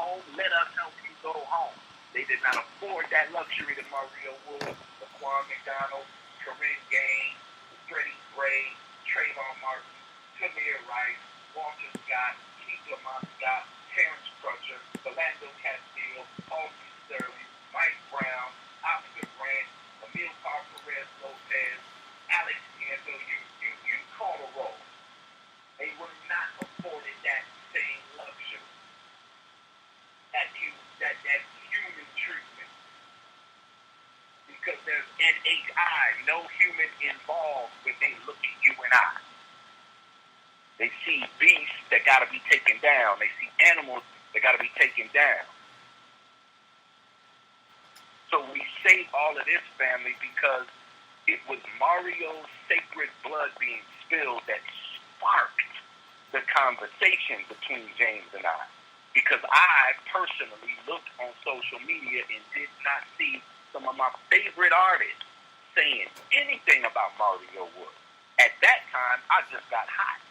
home, let us help you go home. They did not afford that luxury to Mario Woods, Laquan McDonald, Corinne Gaines, Freddie Gray, Trayvon Martin, Tamir Rice, Walter Scott, Keith Lamont Scott, Terrence Crutcher, Philando Castile, Austin Sterling, Mike Brown, Oscar Grant, Emil Perez Lopez, Alex D'Angelo. You call a roll. They were not afforded that same luxury, that human treatment. Because there's NHI, no human involved when they look at you and I. They see beasts that got to be taken down. They see animals that got to be taken down. So we say all of this, family, because it was Mario's sacred blood being spilled that sparked the conversation between James and I. Because I personally looked on social media and did not see some of my favorite artists saying anything about Mario Woods. At that time, I just got hot.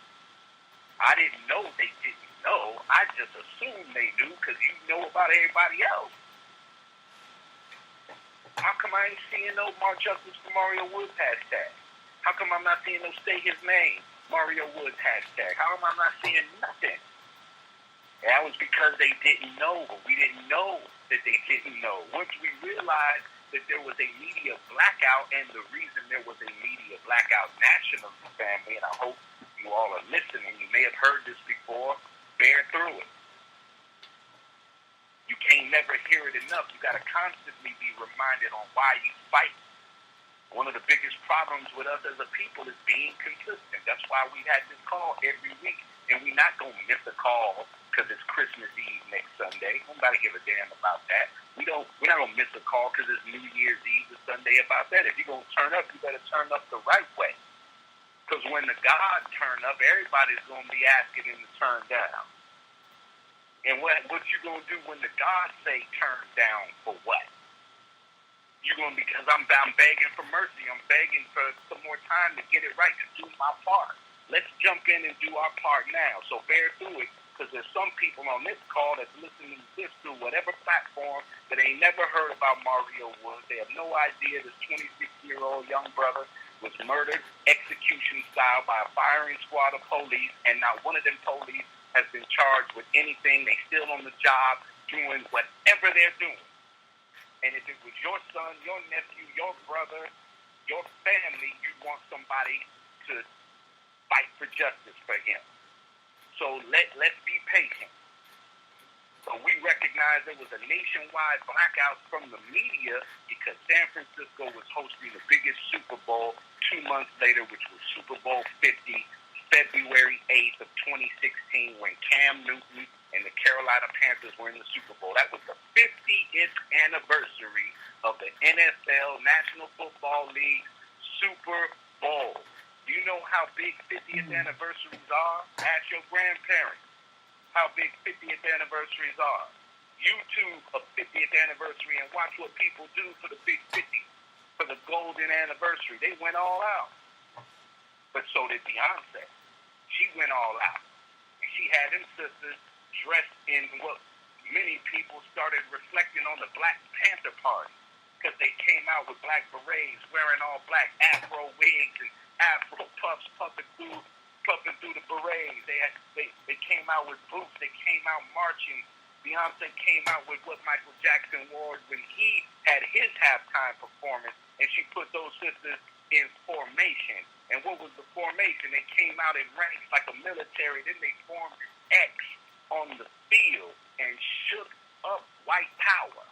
I didn't know they didn't know. I just assumed they knew because you know about everybody else. How come I ain't seeing no March Justice for Mario Woods hashtag? How come I'm not seeing no Say His Name Mario Woods hashtag? How come I'm not seeing nothing? And that was because they didn't know. We didn't know that they didn't know. Once we realized that there was a media blackout, and the reason there was a media blackout nationally, family, and I hope you all are listening. You may have heard this before. Bear through it. You can't never hear it enough. You got to constantly be reminded on why you fight. One of the biggest problems with us as a people is being consistent. That's why we had this call every week, and we're not going to miss a call because it's Christmas Eve next Sunday. Nobody give a damn about that. We're not going to miss a call because it's New Year's Eve or Sunday about that. If you're going to turn up, you better turn up the right way. Because when the God turn up, everybody's going to be asking him to turn down. And what you going to do when the God say turn down for what? You're going to, because I'm begging for mercy. I'm begging for some more time to get it right, to do my part. Let's jump in and do our part now. So bear through it, because there's some people on this call that's listening to this through whatever platform that ain't never heard about Mario Woods. They have no idea this 26-year-old young brother was murdered, execution style, by a firing squad of police, and not one of them police has been charged with anything. They still on the job doing whatever they're doing. And if it was your son, your nephew, your brother, your family, you'd want somebody to fight for justice for him. So let's be patient. So we recognize there was a nationwide blackout from the media because San Francisco was hosting the biggest Super Bowl 2 months later, which was Super Bowl 50, February 8th of 2016, when Cam Newton and the Carolina Panthers were in the Super Bowl. That was the 50th anniversary of the NFL, National Football League, Super Bowl. Do you know how big 50th anniversaries are? Ask your grandparents how big 50th anniversaries are. YouTube a 50th anniversary and watch what people do for the big 50, for the golden anniversary. They went all out. But so did Beyonce. She went all out. She had them sisters dressed in what many people started reflecting on the Black Panther Party, because they came out with black berets, wearing all black afro wigs and afro puffs, puffing through the berets. They came out with boots. They came out marching. Beyonce came out with what Michael Jackson wore when he had his halftime performance, and she put those sisters in formation. And what was the formation? They came out in ranks like a military. Then they formed an X on the field and shook up white power.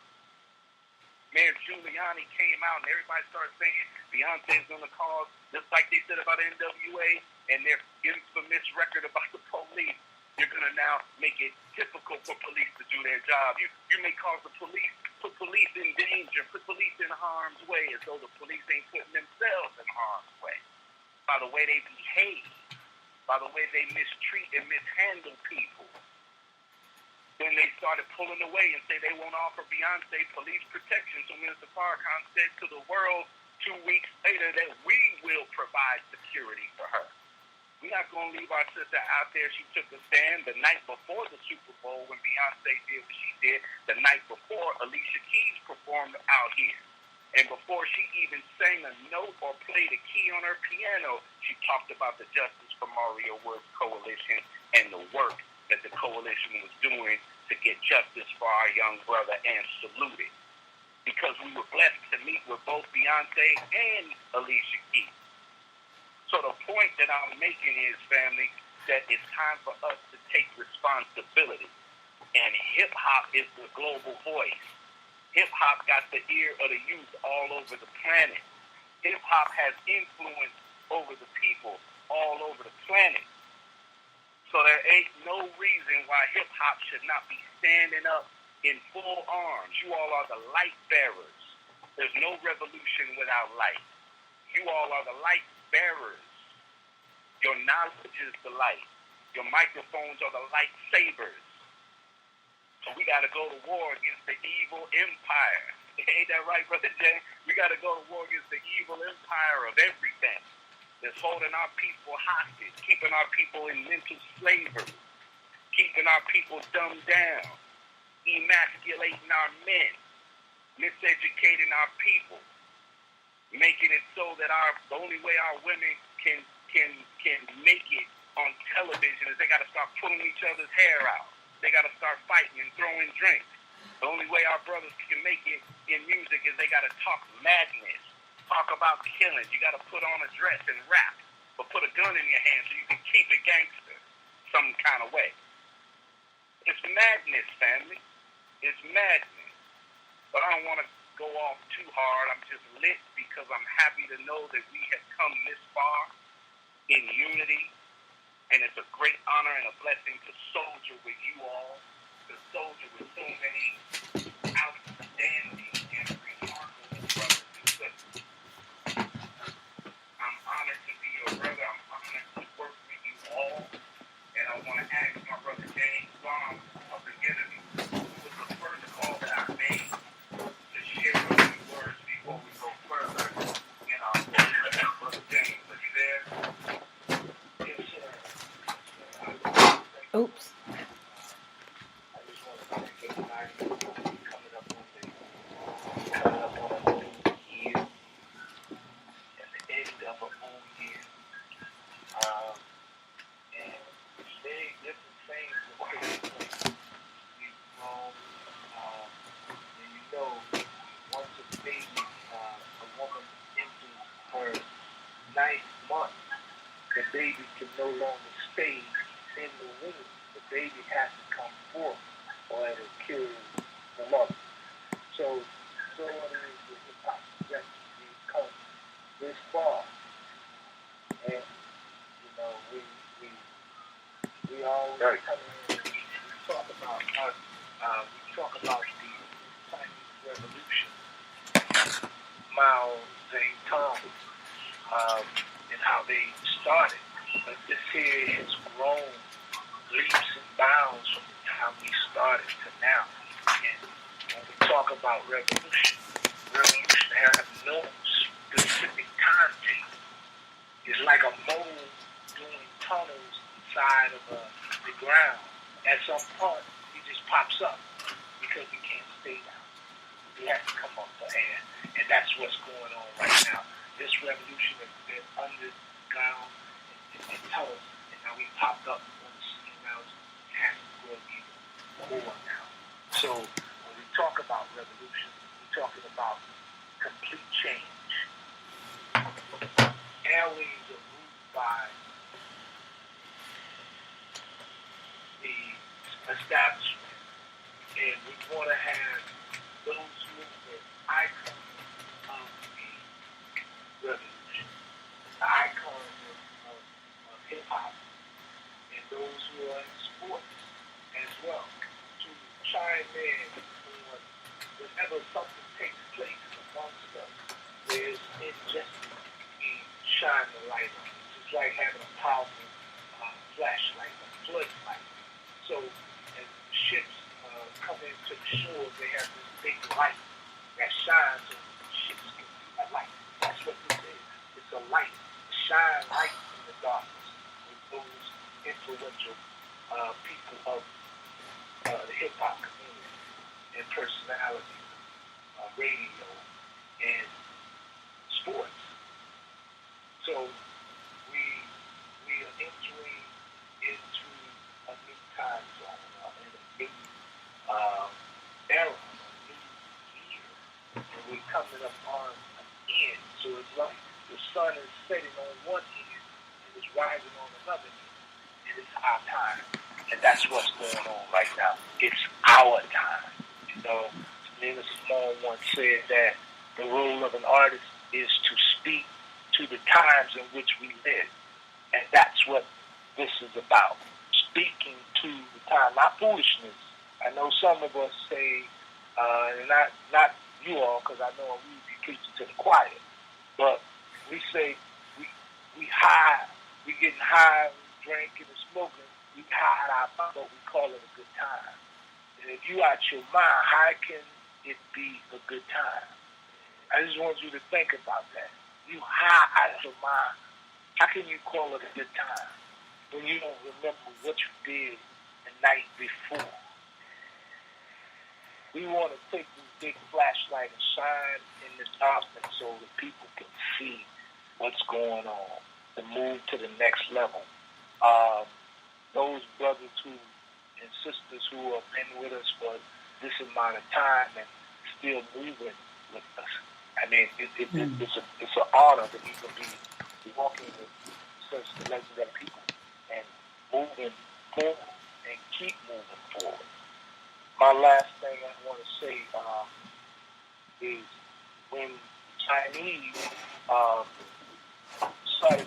Mayor Giuliani came out and everybody started saying Beyonce's going to cause, just like they said about NWA and their infamous record about the police, you're going to now make it difficult for police to do their job. You may cause the police, put police in danger, put police in harm's way, as though the police ain't putting themselves in harm's way. By the way they behave, by the way they mistreat and mishandle people. Then they started pulling away and say they won't offer Beyonce police protection. So Minister Farrakhan said to the world 2 weeks later that we will provide security for her. We're not going to leave our sister out there. She took a stand the night before the Super Bowl when Beyonce did what she did. The night before, Alicia Keys performed out here. And before she even sang a note or played a key on her piano, she talked about the Justice for Mario Woods Coalition and the work that the coalition was doing to get justice for our young brother, and saluted. Because we were blessed to meet with both Beyonce and Alicia Keys. So the point that I'm making is, family, that it's time for us to take responsibility. And hip-hop is the global voice. Hip-hop got the ear of the youth all over the planet. Hip-hop has influence over the people all over the planet. So there ain't no reason why hip-hop should not be standing up in full arms. You all are the light bearers. There's no revolution without light. You all are the light bearers. Your knowledge is the light. Your microphones are the lightsabers. So we got to go to war against the evil empire. Ain't that right, Brother Jay? We got to go to war against the evil empire of everything that's holding our people hostage, keeping our people in mental slavery, keeping our people dumbed down, emasculating our men, miseducating our people, making it so that the only way our women can make it on television is they got to start pulling each other's hair out. They got to start fighting and throwing drinks. The only way our brothers can make it in music is they got to talk madness, talk about killing. You got to put on a dress and rap, but put a gun in your hand so you can keep it gangster some kind of way. It's madness, family. It's madness. But I don't want to go off too hard. I'm just lit because I'm happy to know that we have come this far in unity. And it's a great honor and a blessing to soldier with you all, to soldier with so many outstanding and remarkable brothers and sisters. I'm honored to be your brother. I'm honored to work with you all. And I want to ask my brother James Bond up again. It was the first call that I made to share a few words before we go further in our program. Brother James, are you there? Yes, sir. Oops. I just want to thank everybody coming up on a new year and the end of an old year. And many different things are taking place. We've grown, and you know, once a baby, a woman enters her 9th month, the baby can no longer stay in the womb. The baby has to come forth or it'll kill the mother. So it is with the hip-hop suggestion. We've come this far. And, you know, we always come in and we talk about us. We talk about the Chinese Revolution, Mao Zedong, and how they started. But this here has grown leaps and bounds from the time we started to now. And when we talk about revolution has no specific timetable. It's like a mole doing tunnels inside of the ground. At some point, he just pops up because he can't stay down. He has to come up for air. And that's what's going on right now. This revolution has been underground and tunnels, and now we popped up on the scene now. It has to go even more now. So when we talk about revolution, we're talking about complete change. Airways are moved by the establishment, and we want to have those who are icons of the revolution, the icons of hip-hop, and those who are in sports as well, to chime in on whenever something takes place amongst us, there's injustice, we shine the light on it. It's like having a powerful flashlight, a floodlight. So as ships come into the shore, they have this big light that shines on the ships can see that light. That's what this is. It's a light. Shine light in the darkness. When sun is setting on one end and it's rising on another end. And it's our time. And that's what's going on right now. It's our time. You know, Nina Simone once said that the role of an artist is to speak to the times in which we live. And that's what this is about. Speaking to the time, not foolishness. I know some of us say, and not you all, because I know we be preaching to the choir, but we say we high, we getting high, we drinking and smoking, we hide our mind, but we call it a good time. And if you out your mind, how can it be a good time? I just want you to think about that. You high out your mind, how can you call it a good time when you don't remember what you did the night before? We want to take this big flashlight and shine in the darkness so that people can see what's going on and move to the next level. Those brothers and sisters who have been with us for this amount of time and still moving with us. I mean, it's an honor to even be walking with such legendary people and moving forward and keep moving forward. My last thing I want to say is when Chinese started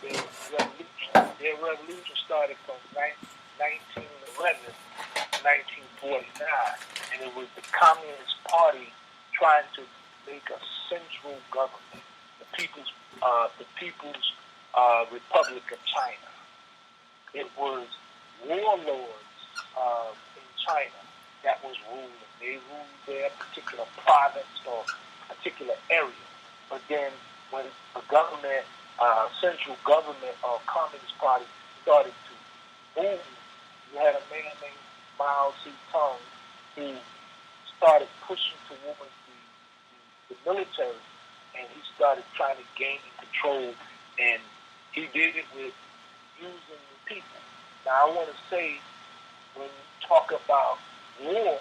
their revolution started from 1911 to 1949, and it was the Communist Party trying to make a central government, the People's Republic of China. It was warlords in China that was ruling. They ruled their particular province or particular area. But then when the government, central government or Communist Party started to move, you had a man named Mao Zedong who started pushing towards the military, and he started trying to gain control, and he did it with using the people. Now I want to say, when you talk about war,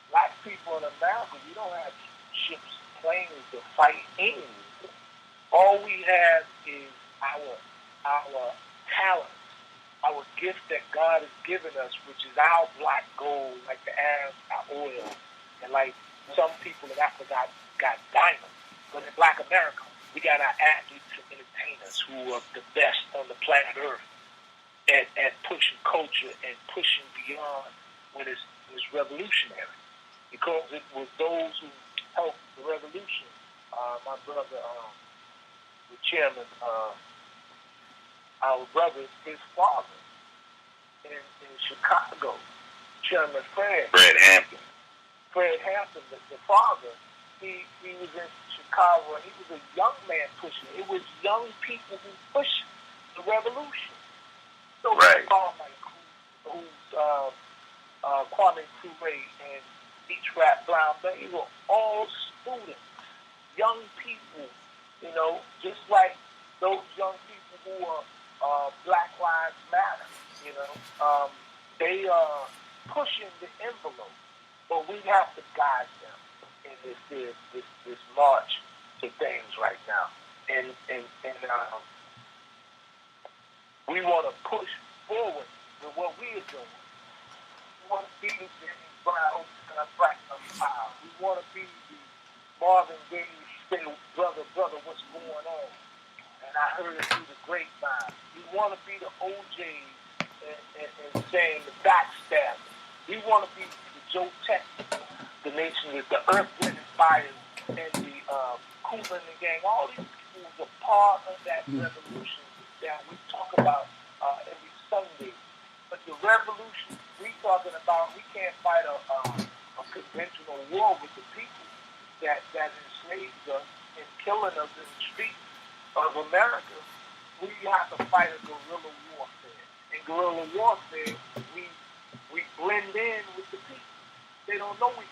black people in America, we don't have ships, planes to fight anything. All we have is our talent, our gift that God has given us, which is our black gold, like the Arabs, our oil, and like some people in Africa got diamonds. But in Black America, we got our athletes and entertainers who are the best on the planet Earth at pushing culture and pushing beyond when it's revolutionary. Because it was those who helped the revolution. My brother, the chairman, our brother, his father in Chicago, Chairman Fred Hampton. Fred Hampton, the father, he was in Chicago, and he was a young man pushing it. It was young people who pushed the revolution. So right. Kwame Ture and Each Rap Brown, they were all students, young people, you know, just like those young people who are Black Lives Matter, you know. They are pushing the envelope, but we have to guide them in this march to things right now. And we want to push forward with what we are doing. We want to be the James Brown, we want to be the Marvin Gaye, say, brother, what's going on? And I heard it through the grapevine. We want to be the OJs and saying the backstab. We want to be the Joe Texas, the nation with the Earth, Wind, and Fire, and the Kool and Gang. All these people were part of that revolution that we talk about every Sunday. But the revolution we talking about, we can't fight a conventional war with the people that enslaved us and killing us in the streets of America. We have to fight a guerrilla warfare. In guerrilla warfare, we blend in with the people. They don't know we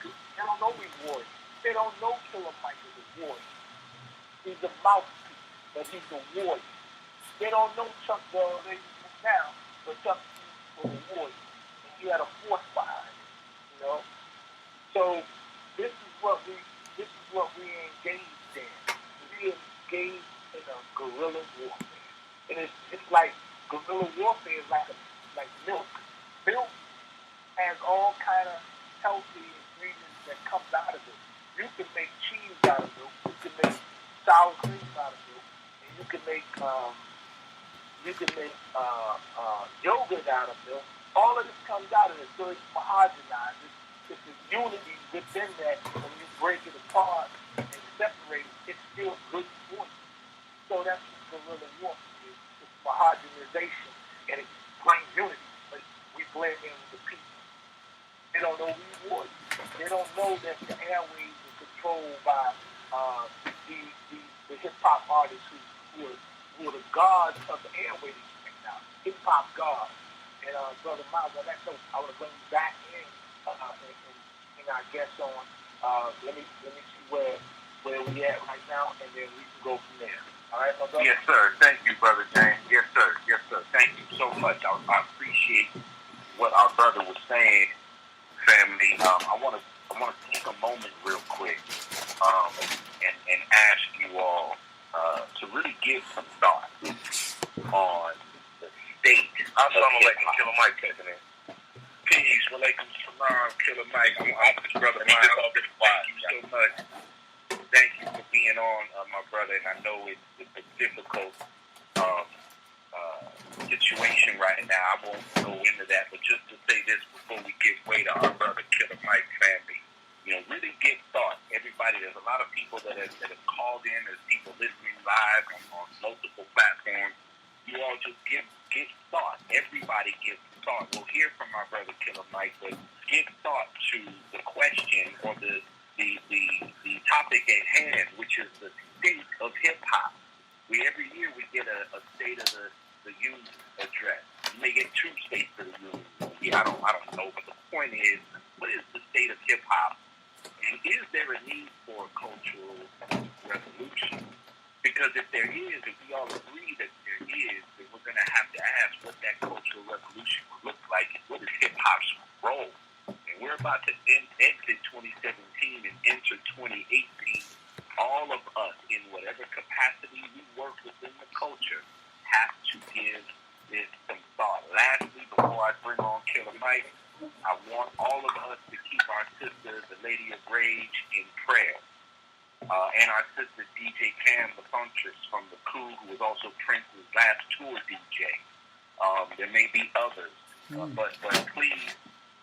warriors. They don't know Killer Mike is a warrior. He's a mouthpiece, but he's a warrior. They don't know Chuck Bell now, but Chuck was a warrior. And he had a force behind him, you know. So this is what we engaged in. We engaged in a guerrilla warfare. And it's like guerrilla warfare is like milk. Milk has all kind of healthy ingredients that comes out of it. You can make cheese out of milk. You can make sour cream out of milk, and you can make yogurt out of milk. All of this comes out of it, so it's homogenized. It's a unity within that. When you break it apart and separate it, it's still good for you. So that's what guerrilla warfare is. It's homogenization, and it brings unity. But we blend in with the people. They don't know we warriors. They don't know that the airways are controlled by the hip hop artists who are the gods of the airways right now. Hip hop gods. And Brother Miles, on that note, I want to bring you back in our guests on. Let me see where we at right now, and then we can go from there. All right, my brother? Yes, sir. Thank you, Brother James. Yes, sir. Yes, sir. Thank you so much. I appreciate what our brother was saying, family. I want to take a moment real quick and ask you all to really give some thought on the state. Assalamu alaikum, Killer Mike checking in. Peace, walaikum salam, Killer Mike. I'm Office Brother Miles. Thank you so much. Thank you for being on, my brother. And I know it's a difficult situation right now. I won't go into that, but just to say this before we give way to our brother Killer Mike family, really give thought. Everybody, there's a lot of people that have called in. There's people listening live on multiple platforms. You all just give thought. Everybody gives thought. We'll hear from our brother Killer Mike, but give thought to the question or the topic at hand, which is the state of hip hop. Every year we get a state of the union address. You may get 2 states of the union. I don't know, but the point is, what is the state of hip hop? And is there a need for a cultural revolution? Because if there is, if we all agree that there is, then we're going to have to ask what that cultural revolution will look like and what is hip-hop's role. And we're about to exit 2017 and enter 2018. All of us, in whatever capacity we work within the culture, have to give this some thought. Lastly, before I bring on Killer Mike, I want all of us to keep our sister, the Lady of Rage, in prayer. And our sister DJ Cam, the Funtress from the Coup, who was also Prince's last tour DJ. There may be others, but please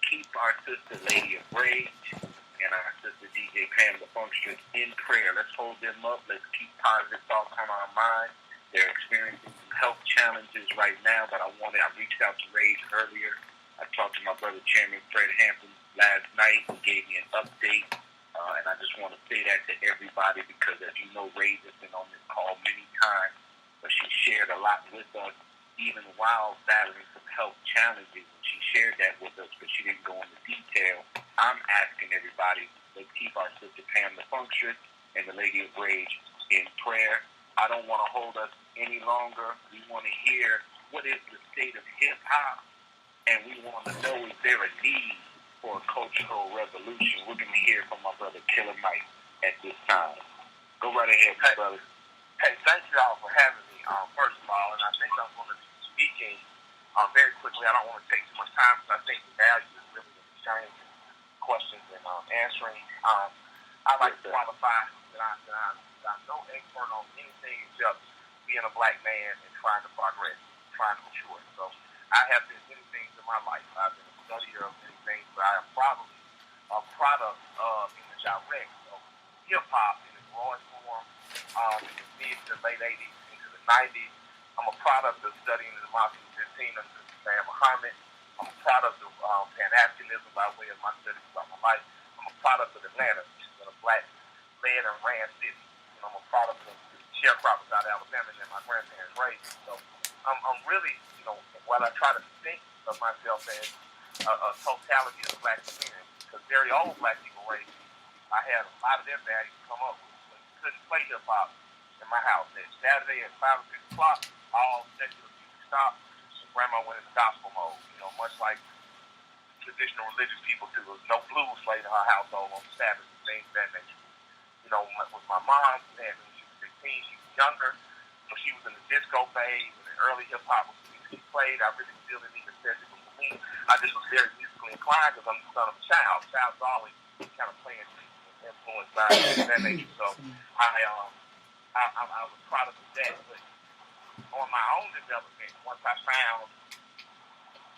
keep our sister Lady of Rage and our sister DJ Cam, the Funtress, in prayer. Let's hold them up. Let's keep positive thoughts on our mind. They're experiencing some health challenges right now, but I reached out to Rage earlier. I talked to my brother Chairman Fred Hampton last night. He gave me an update. And I just want to say that to everybody because, as you know, Ray has been on this call many times, but she shared a lot with us, even while battling some health challenges. And she shared that with us, but she didn't go into detail. I'm asking everybody to keep our sister Pam the Function and the Lady of Rage in prayer. I don't want to hold us any longer. We want to hear what is the state of hip-hop, and we want to know, is there a need for a cultural revolution? We're going to hear from my brother Killer Mike at this time. Go right ahead, brother. Hey, thank you all for having me, first of all, and I think I'm going to be speaking very quickly. I don't want to take too much time because I think the value is really in exchanging questions and answering. I like to qualify that I'm no expert on anything except being a black man and trying to progress, trying to mature. So I have been many things in my life. I've been a studier of many things, but I am probably a product of, in the direct of hip-hop in its rawest form in the mid to late 80s into the 90s. I'm a product of studying the Democracy 15 under Sam Muhammad. I'm a product of Pan-Africanism by way of my studies about my life. I'm a product of Atlanta, which is in a black-led and ran city. I'm a product of sharecroppers out of Alabama that my grandparents raised. So I'm really, while I try to think of myself as a totality of the black community, because very old black people raised me, I had a lot of their values come up with. But you couldn't play hip-hop in my house. That Saturday at 5 or 6 o'clock, all secular music stopped, and grandma went into gospel mode, much like traditional religious people do. There was no blues played in her household on Sabbath and things of that nature. With my mom, and when she was 15, she was younger. hip-hop was musically played. I really feel the need to say it for me. I just was very musically inclined because I'm the son of a child. Child's always kind of playing influenced by that nature. So I was proud of that. But on my own development, once I found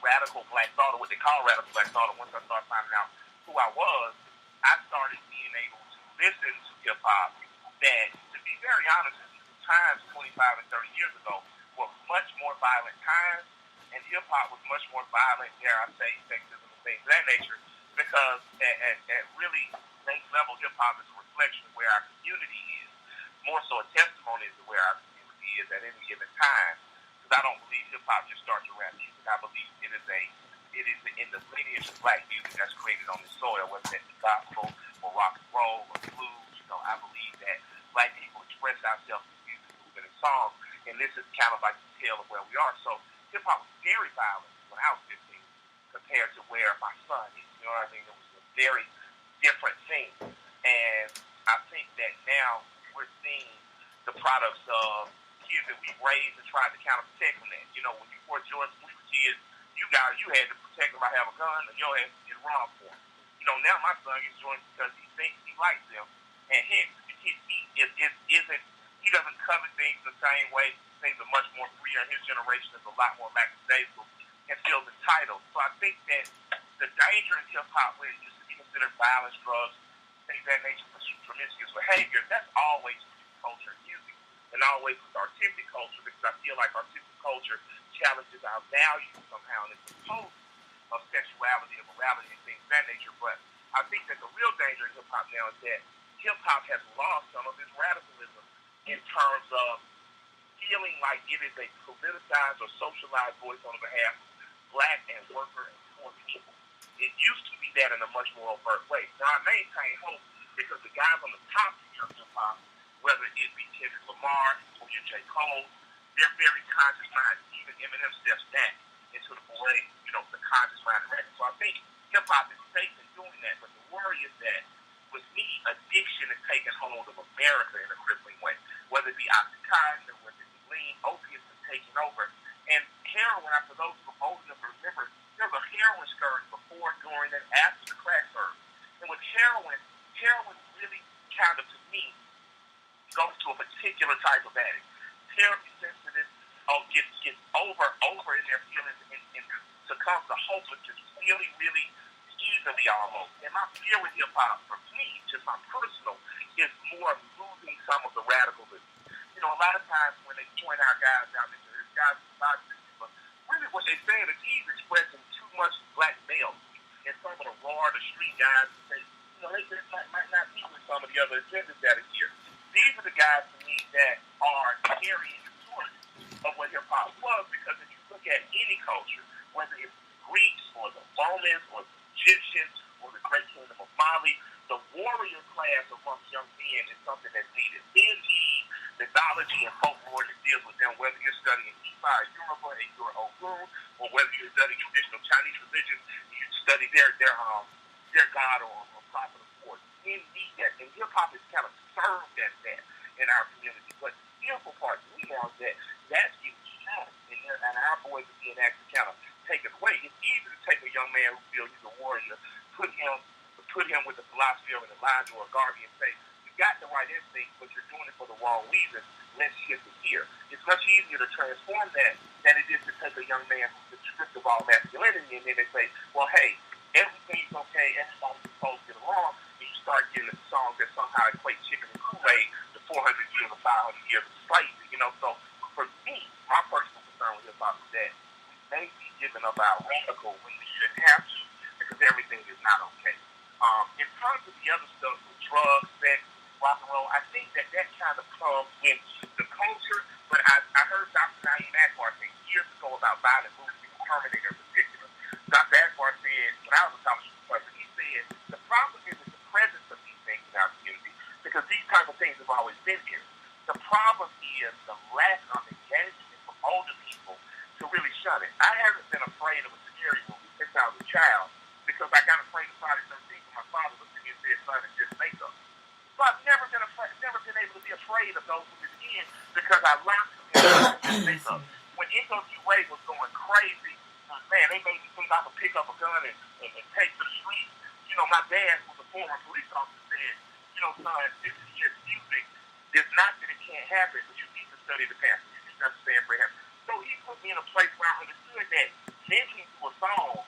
radical black thought, or what they call radical black thought, or once I started finding out who I was, I started being able to listen to hip-hop that, to be very honest with you, times 25 and 30 years ago were much more violent times, and hip-hop was much more violent, dare I say, sexism and things of that nature, because at really base level, hip-hop is a reflection of where our community is, more so a testimony to where our community is at any given time. Because I don't believe hip-hop just starts around music. I believe it is in the lineage of black music that's created on the soil, whether it's gospel or rock and roll or blues. I believe that black people express ourselves in music, movement, and song, and this is kind of like the tale of where we are. So hip-hop was very violent when I was 15 compared to where my son is. You know what I mean? It was a very different thing. And I think that now we're seeing the products of kids that we raised and tried to kind of protect from that. When you were George, when we were kids, you had to protect them by having a gun, or your ass get wrong for them. Now my son gets joined because he thinks he likes them, and he doesn't covet things the same way. Things are much more freer, and his generation is a lot more lackadaisical and feels entitled. So I think that the danger in hip-hop, where it used to be considered violence, drugs, things of that nature, promiscuous behavior, that's always culture and music, and always with artistic culture, because I feel like artistic culture challenges our values somehow, and it's opposed of sexuality and morality and things of that nature. But I think that the real danger in hip-hop now is that hip-hop has lost some of its radicalism in terms of feeling like it is a politicized or socialized voice on behalf of black and worker and poor people. It used to be that in a much more overt way. Now, I maintain hope because the guys on the top tier of hip-hop, whether it be Kendrick Lamar or your J. Cole, they're very conscious minds. Even Eminem steps back into the way, the conscious mind and record. So I think hip-hop is safe in doing that, but the worry is that with me, addiction is taking hold of America in a crippling way, whether it be oxycontin or whether it be lean, opiates are taking over. And heroin, for those who are old enough to remember, there's a heroin scourge before, during, and after the crack surge. And with heroin really kind of, to me, goes to a particular type of addict. Terribly sensitive, gets over in their feelings and succumbs to hopelessness really, really easily almost. And my fear with hip-hop, for me, just my personal, is more of losing some of the radicalism. A lot of times when they point our guys out, they say, this guy's about this, but really what they're saying is he's expressing too much black male. And some of the raw, the street guys say, they might not be with some of the other agendas that are here. These are the guys, to me, that are carrying the torch of what hip-hop was, because if you look at any culture, whether it's the Greeks or the Romans or the Egyptians or the great kingdom of Mali, the warrior class amongst young men is something that's needed. Mythology and folklore that deals with them, whether you're studying Ifa, Yoruba, and you're Ogun, or whether you're studying traditional Chinese religion, you study their god or prophet of course. We need that, and hip-hop is kind of served as that in our community. But the beautiful part to me now is that that's getting shot, and our boys are being asked to kind of take it away. It's easy to take a young man who feels he's a warrior, put him with the philosophy of an Elijah or a Garvey and say, you got the right instinct, but you're doing it for the wrong reason. Let's shift it here. It's much easier to transform that than it is to take a young man who's stripped of all masculinity, and then they say, well, hey, everything's okay, everybody's supposed to get along, and you start getting the songs that somehow equate chicken and Kool-Aid to 400 years or 500 years of slavery. So for me, my personal concern with hip-hop is that we may be giving up our radical when we shouldn't have to, because everything is not okay. In terms of the other stuff, with drugs, sex, rock and roll, I think that kind of comes with the culture, but I heard Dr. Naeem Akbar say years ago about violent movies, Terminator in particular. Dr. Akbar said, when I was a college professor, he said, the problem is the presence of these things in our community, because these type of things have always been here. The problem is the lack of engagement from older people to really shun it. I haven't been afraid of a scary movie since I was a child, because I got afraid of Friday the 13th when my father looked at me and said, son, it's just makeup. So I've never been able to be afraid of those movies again, because I learned from him it's just makeup. When NWA up a gun and take to the street. My dad, who's a former police officer, said, son, this is just music. It's not that it can't happen, but you need to study the past. You need to understand for him. So he put me in a place where I understood that listening to a song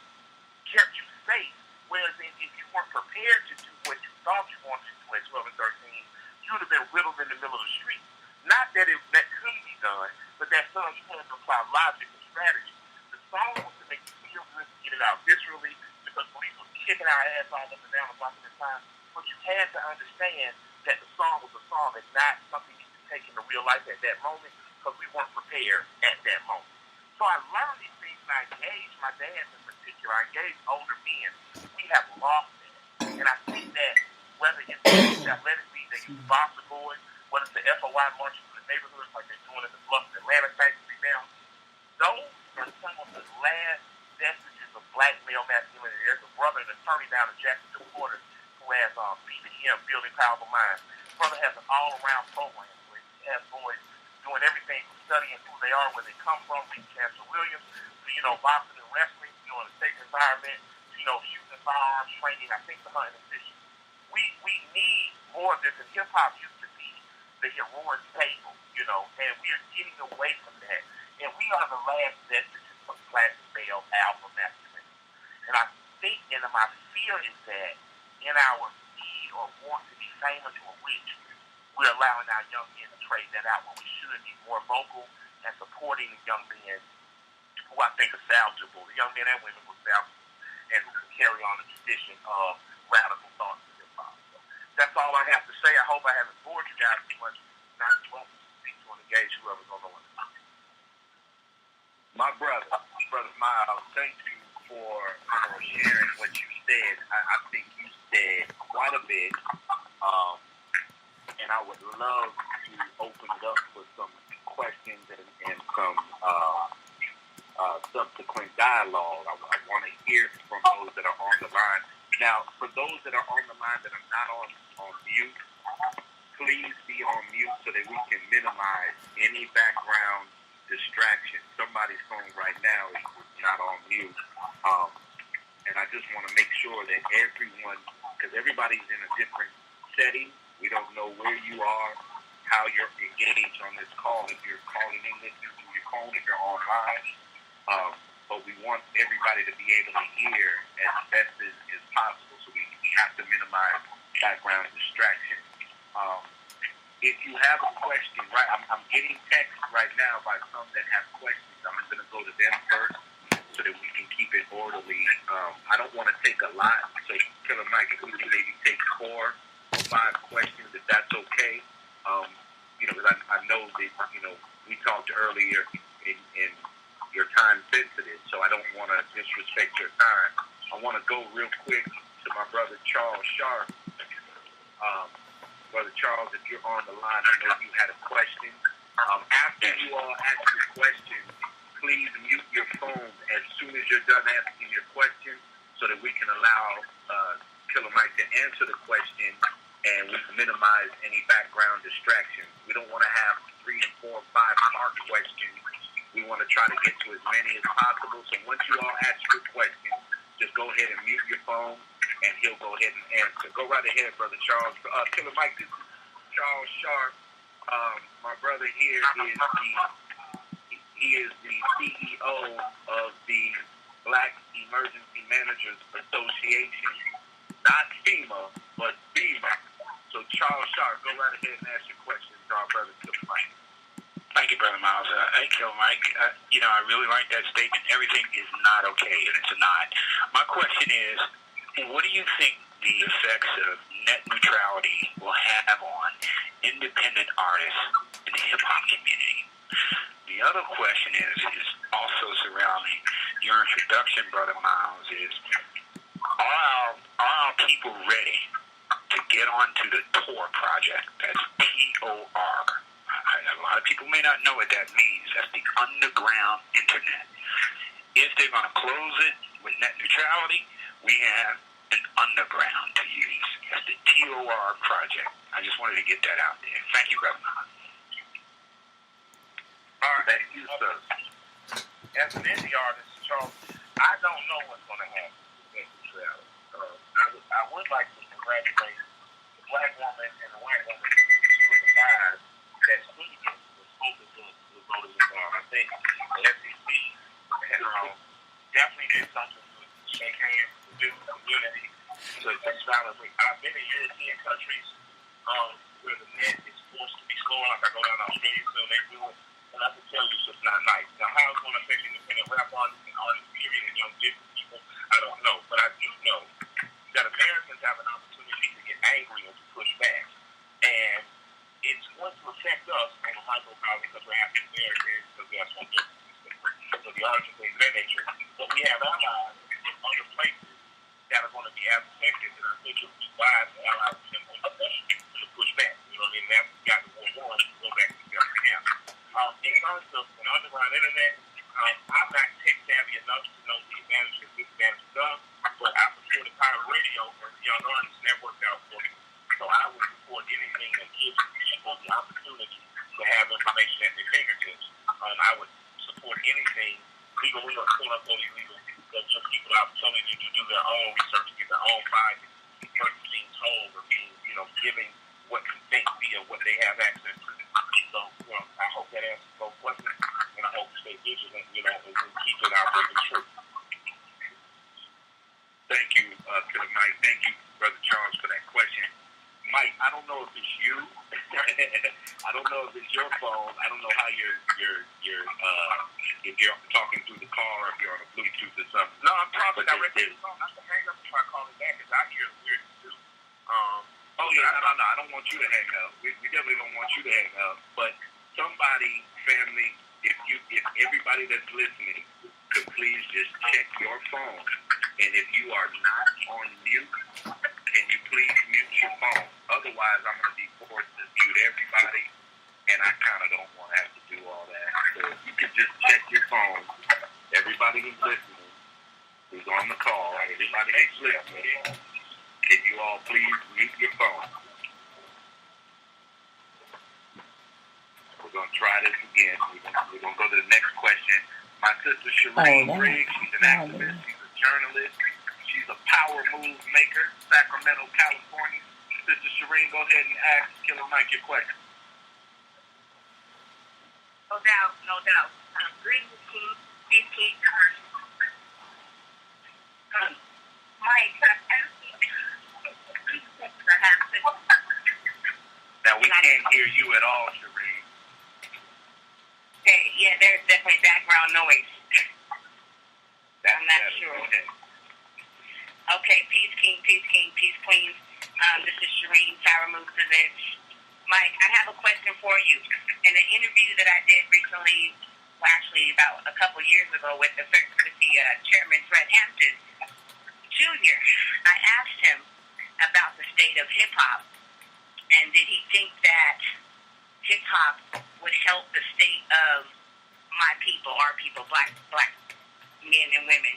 kept you safe. Whereas if you weren't prepared to do what you thought you wanted to do at 12 and 13, you would have been riddled in the middle of the street. Not that that couldn't be done, but that son, you had to apply logic and strategy. The song was to make you feel good to get it out viscerally, because police was kicking our ass all up and down the block at the time. But you had to understand that the song was a song and not something you could take into real life at that moment, because we weren't prepared at that moment. So I learned these things, and I engaged my dad in particular. I engaged older men. We have lost that. And I think that whether it's athletically, they use boxer boys, whether it's the FOI marching through the neighborhoods like they're doing in the Bluff and Atlanta factory now, those are some of the last vestiges of black male masculinity. There's a brother, an attorney down in Jacksonville, Florida, who has BBM, Building Powerful Minds. Brother has an all-around program where he has boys doing everything from studying who they are, where they come from, being Chancellor Williams, to, boxing and wrestling, in a safe environment, shooting firearms, training, I think the hunting and fishing. We need more of this, and hip-hop used to be the heroic table, and we are getting away from that. And we are the last vestiges of class male alpha masculinity. And I think, and my fear is that in our need or want to be famous or rich, we're allowing our young men to trade that out when we should be more vocal and supporting the young men who I think are salvageable, the young men and women who are salvageable, and who can carry on the tradition of radical thoughts in hip-hop. So that's all I have to say. I hope I haven't bored you guys too much. Not too much to speak to and engage whoever's on the line. My brother Miles, thank you for sharing what you said. I think you said quite a bit, and I would love to open it up for some questions and some subsequent dialogue. I want to hear from those that are on the line. Now, for those that are on the line that are not on mute, please be on mute so that we can minimize any background distraction. Somebody's phone right now is not on mute. And I just want to make sure that everyone, because everybody's in a different setting, we don't know where you are, how you're engaged on this call, if you're calling in, listening to your phone, if you're online. But we want everybody to be able to hear as best as possible, so we have to minimize background distraction. If you have a question, right, I'm getting texts right now by some that have questions. I'm going to go to them first so that we can keep it orderly. I don't want to take a lot, so Killer Mike, if we can maybe take 4 or 5 questions, if that's okay. Because I know that, we talked earlier in your time sensitive, so I don't want to disrespect your time. I want to go real quick to my brother Charles Sharp. Brother Charles, if you're on the line, I know you had a question. After you all ask your question, please mute your phone as soon as you're done asking your question so that we can allow Killer Mike to answer the question and we can minimize any background distractions. We don't want to have 3 and 4 and 5 part questions. We want to try to get to as many as possible. So once you all ask your question, just go ahead and mute your phone, and he'll go ahead and answer. Go right ahead, Brother Charles. Killer Mike, this is Charles Sharp. My brother here is the CEO of the Black Emergency Managers Association. Not FEMA, but FEMA. So Charles Sharp, go right ahead and ask your questions to our brother Killer Mike. Thank you, Brother Miles. Hey, Killer Mike. I really like that statement. Everything is not okay, and it's not. My question is, what do you think the effects of net neutrality will have on independent artists in the hip-hop community? The other question is also surrounding your introduction, Brother Miles, is are our people ready to get onto the TOR project? That's T-O-R. A lot of people may not know what that means. That's the underground internet. If they're going to close it with net neutrality, we have an underground to use. That's the TOR project. I just wanted to get that out there. Thank you, Brother. All right, thank you, sir. As an indie artist, Charles, I don't know what's going to happen. I would like to congratulate the black woman and the white woman, two of the guys that stood against the smoke against the voting reform. I think the FCC definitely did something to shake hands, to do community, to silently. I've been in European countries where the net is forced to be slower, like I go down to Australia, so they do it. And I can tell you it's just not nice. Now, how it's going to affect independent rap artists and artists, period, and young business people, I don't know. But I do know that Americans have an opportunity to get angry and to push back. And it's going to affect us on a microcosm because we're African Americans, because we have some businesses, so the arts and things of that nature. But we have allies in other places that are going to be as affected, and I think it would be wise to allies them to push back. You know what I mean? That's got the war on to go back to the other camp. In terms of an underground internet, I'm not tech savvy enough to know the advantages and disadvantages of, but I support the pirate radio and the Young Artists Network out for me. So I would support anything that gives people the opportunity to have information at their fingertips. I would support anything legal or quote-unquote illegal that gives people the opportunity to do their own research, to get their own findings, versus being told or being, giving what you think via what they have access to. So, I hope that answers both questions, and I hope you stay vigilant, and keep it out there the truth. Thank you, Killer Mike. Thank you, Brother Charles, for that question. Mike, I don't know if it's you. I don't know if it's your phone. I don't know how if you're talking through the car, or if you're on a Bluetooth or something. No, I'm talking directly to the phone. I can hang up before I call it back, because I hear it weird too. Oh, yeah, no. I don't want you to hang up. We definitely don't want you to hang up. But somebody, family, if everybody that's listening could please just check your phone. And if you are not on mute, can you please mute your phone? Otherwise, I'm going to be forced to mute everybody, and I kind of don't want to have to do all that. So if you could just check your phone, everybody who's listening, who's on the call, everybody who's listening, can you all please mute your phone? We're going to try this again. We're going to go to the next question. My sister Shereen Briggs, she's an activist, she's a journalist, she's a power move maker, Sacramento, California. Sister Shereen, go ahead and ask Killer Mike your question. No doubt. Greetings, King. Peace, King. Mike, now, we can't hear you at all, Shereen. Okay, yeah, there's definitely background noise. I'm not sure. Okay, peace, King, peace, Queens. This is Shereen, Power Move Presents. Mike, I have a question for you. In an interview that I did recently, well, actually about a couple years ago with the chairman, Fred Hampton Jr., I asked him about the state of hip-hop, and did he think that hip-hop would help the state of my people, our people, black men and women?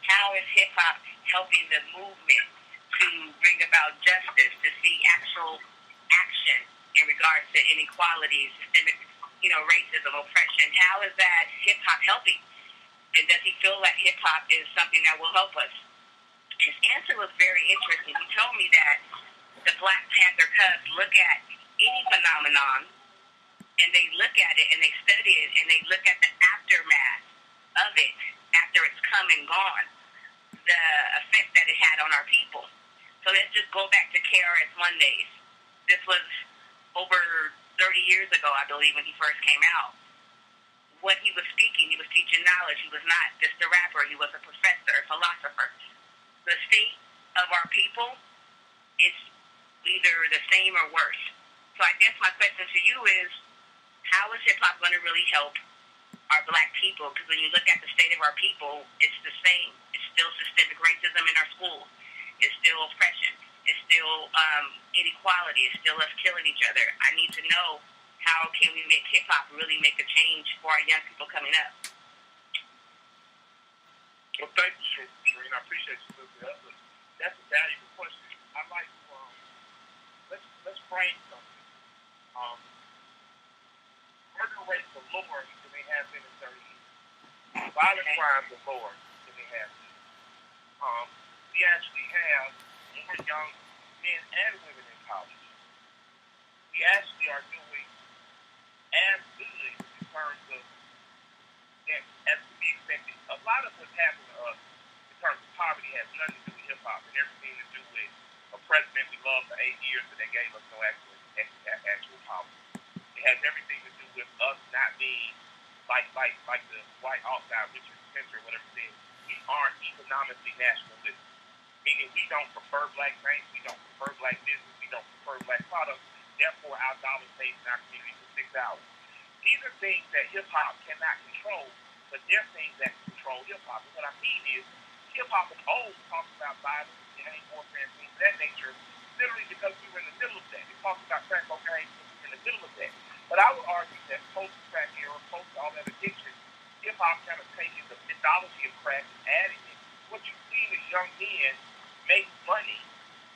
How is hip-hop helping the movement to bring about justice, to see actual action in regards to inequality, systemic, racism, oppression? How is that hip-hop helping? And does he feel that hip-hop is something that will help us? His answer was very interesting. He told me that the Black Panther Cubs look at any phenomenon, and they look at it, and they study it, and they look at the aftermath of it after it's come and gone, the effect that it had on our people. So let's just go back to KRS One days. This was over 30 years ago, I believe, when he first came out. What he was speaking, he was teaching knowledge. He was not just a rapper. He was a professor, a philosopher. The state of our people is either the same or worse. So I guess my question to you is, how is hip-hop going to really help our black people? Because when you look at the state of our people, it's the same. It's still systemic racism in our schools. It's still oppression. It's still inequality. It's still us killing each other. I need to know, how can we make hip-hop really make a change for our young people coming up? Well, thank you, Shereen. I appreciate you. That's a valuable question. I'd like to let's frame something. Murder rates are lower than they have been in 30 years. Violent crimes are lower than they have been. We actually have more for young men and women in college. We actually are doing as good in terms of that as to be expected. A lot of what's happened to us in terms of poverty has nothing to do with hip hop and everything to do with a president we loved for 8 years but they gave us no actual power. It has everything to do with us not being like the white alt guy, Richard Spencer, whatever said, we aren't economically nationalistic. Meaning we don't prefer black banks, we don't prefer black business, we don't prefer black products. Therefore, our dollar stays in our community for 6 hours. These are things that hip-hop cannot control, but they're things that control hip-hop. And what I mean is, hip-hop is always talking about violence and hate warfare and things of that nature, literally because we were in the middle of that. It talks about crack cocaine because we were in the middle of that. But I would argue that post-crack era, post all that addiction, hip-hop kind of taking the mythology of crack and adding it. What you see is young men make money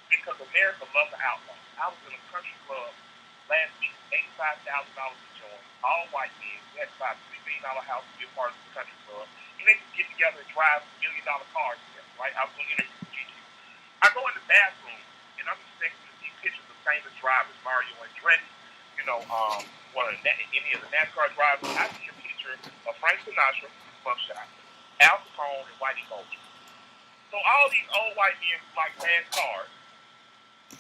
because America loves the outlaw. I was in a country club last week, $85,000 to join, all white men. We had to buy a $3 million house to be a part of the country club. And they could get together and drive $1 million cars together, right? I was going to interview Gigi. I go in the bathroom, and I'm expecting to see pictures of famous drivers, Mario Andretti, any of the NASCAR drivers. I see a picture of Frank Sinatra, Buckshot, Al Capone, and Whitey Bulger. So all these old white men who like fast cars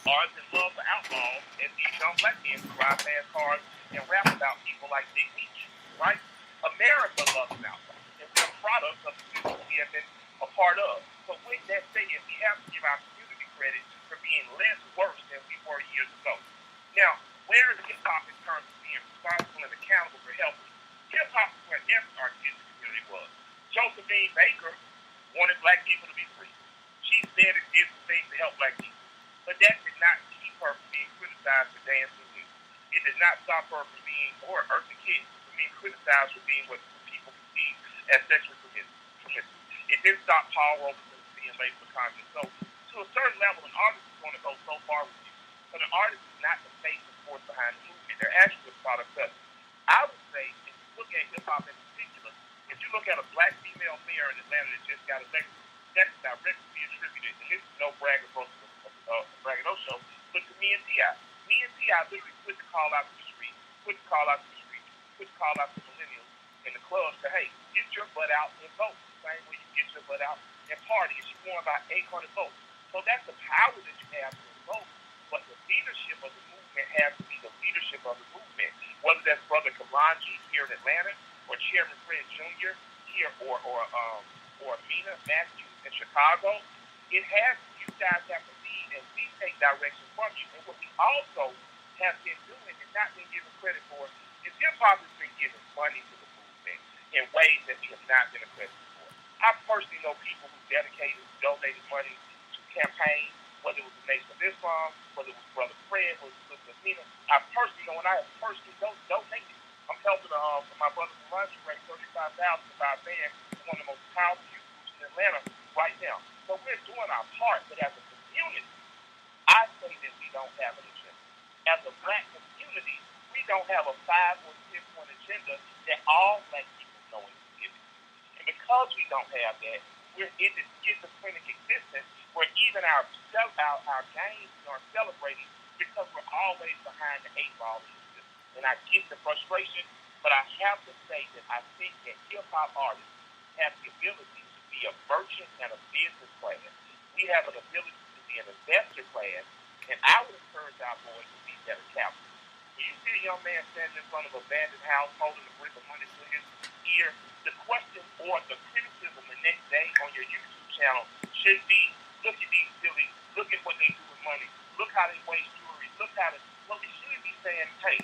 are in love for outlaws, and these young black men who drive fast cars and rap about people like Big Meech, right? America loves an outlaw, and we're products of the system we have been a part of. So with that said, we have to give our community credit for being less worse than we were years ago. Now, where is hip-hop in terms of being responsible and accountable for helping? Hip-hop is where every artistic community was. Josephine Baker wanted black people to be free. She said and did some things to help black people. But that did not keep her from being criticized for dancing music. It did not stop her from being, or Eartha Kitt, from being criticized for being what people perceive as sexually promiscuous. It didn't stop Paul Robeson from being labeled a convict. So, to a certain level, an artist is going to go so far with you. But an artist is not the face and force behind the movement. They're actually a product of it. I would say, if you look at hip-hop in particular, if you look at a black female mayor in Atlanta that just got elected, that's directly attributed, and this is no braggadocio, but to me and T.I. Me and T.I. literally put the call out to the street, put the call out to the street, put the call out to millennials in the clubs to, hey, get your butt out and vote. The same way you get your butt out and party. And she won about 800 votes. So that's the power that you have to vote. But the leadership of the movement has to be the leadership of the movement. Whether that's Brother Kalanji here in Atlanta, or Chairman Fred Jr. here, or Mina Matthews in Chicago, it has, you guys have to lead, and we take direction from you. And what we also have been doing and not been given credit for is hip-hop has been giving money to the movement in ways that we have not been accredited for. I personally know people who dedicated, donated money to campaigns, whether it was the Nation of Islam, whether it was Brother Fred, whether it was Sister Mina. I personally know, and I have personally donated. I'm helping my brother from Lunch raise $35,000 to buy a van for one of the most powerful youth groups in Atlanta right now. So we're doing our part, but as a community, I say that we don't have an agenda. As a black community, we don't have a 5 or 6 point agenda that all black people know and give it. And because we don't have that, we're in this schizophrenic existence where even our games are celebrating because we're always behind the 8 ball in the system. And I get the frustration, but I have to say that I think that hip-hop artists have the ability to be a merchant and a business class. We have an ability to be an investor class, and I would encourage our boys to be better capitalists. When you see a young man standing in front of an abandoned house holding a brick of money to his ear, the question or the criticism the next day on your YouTube channel should be, look at these silly, look at what they do with money, look how they waste jewelry, look how they, what we should be saying, hey,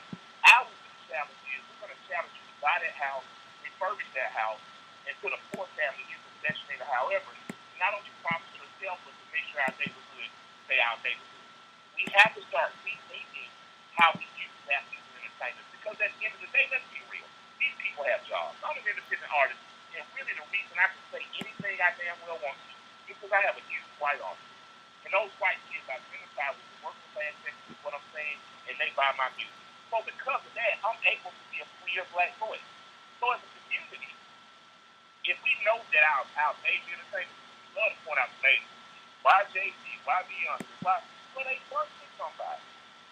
our challenge is we're going to challenge you to buy that house, refurbish that house, and put a poor family in possession in it. However, not only promise to yourself, but to make sure our neighborhood stay our neighborhood. We have to start rethinking how we use athletes and entertainers, because at the end of the day, let's be real. These people have jobs. I'm an independent artist, and really the reason I can say anything I damn well want to is because I have a huge white audience. And those white kids identify with the working class section, is what I'm saying, and they buy my music. So because of that, I'm able to be a queer black voice. So as a community, if we know that our major entertainers, we love to point out the ladies, why Jay-Z, Why Beyonce? Why? Well, they work with somebody.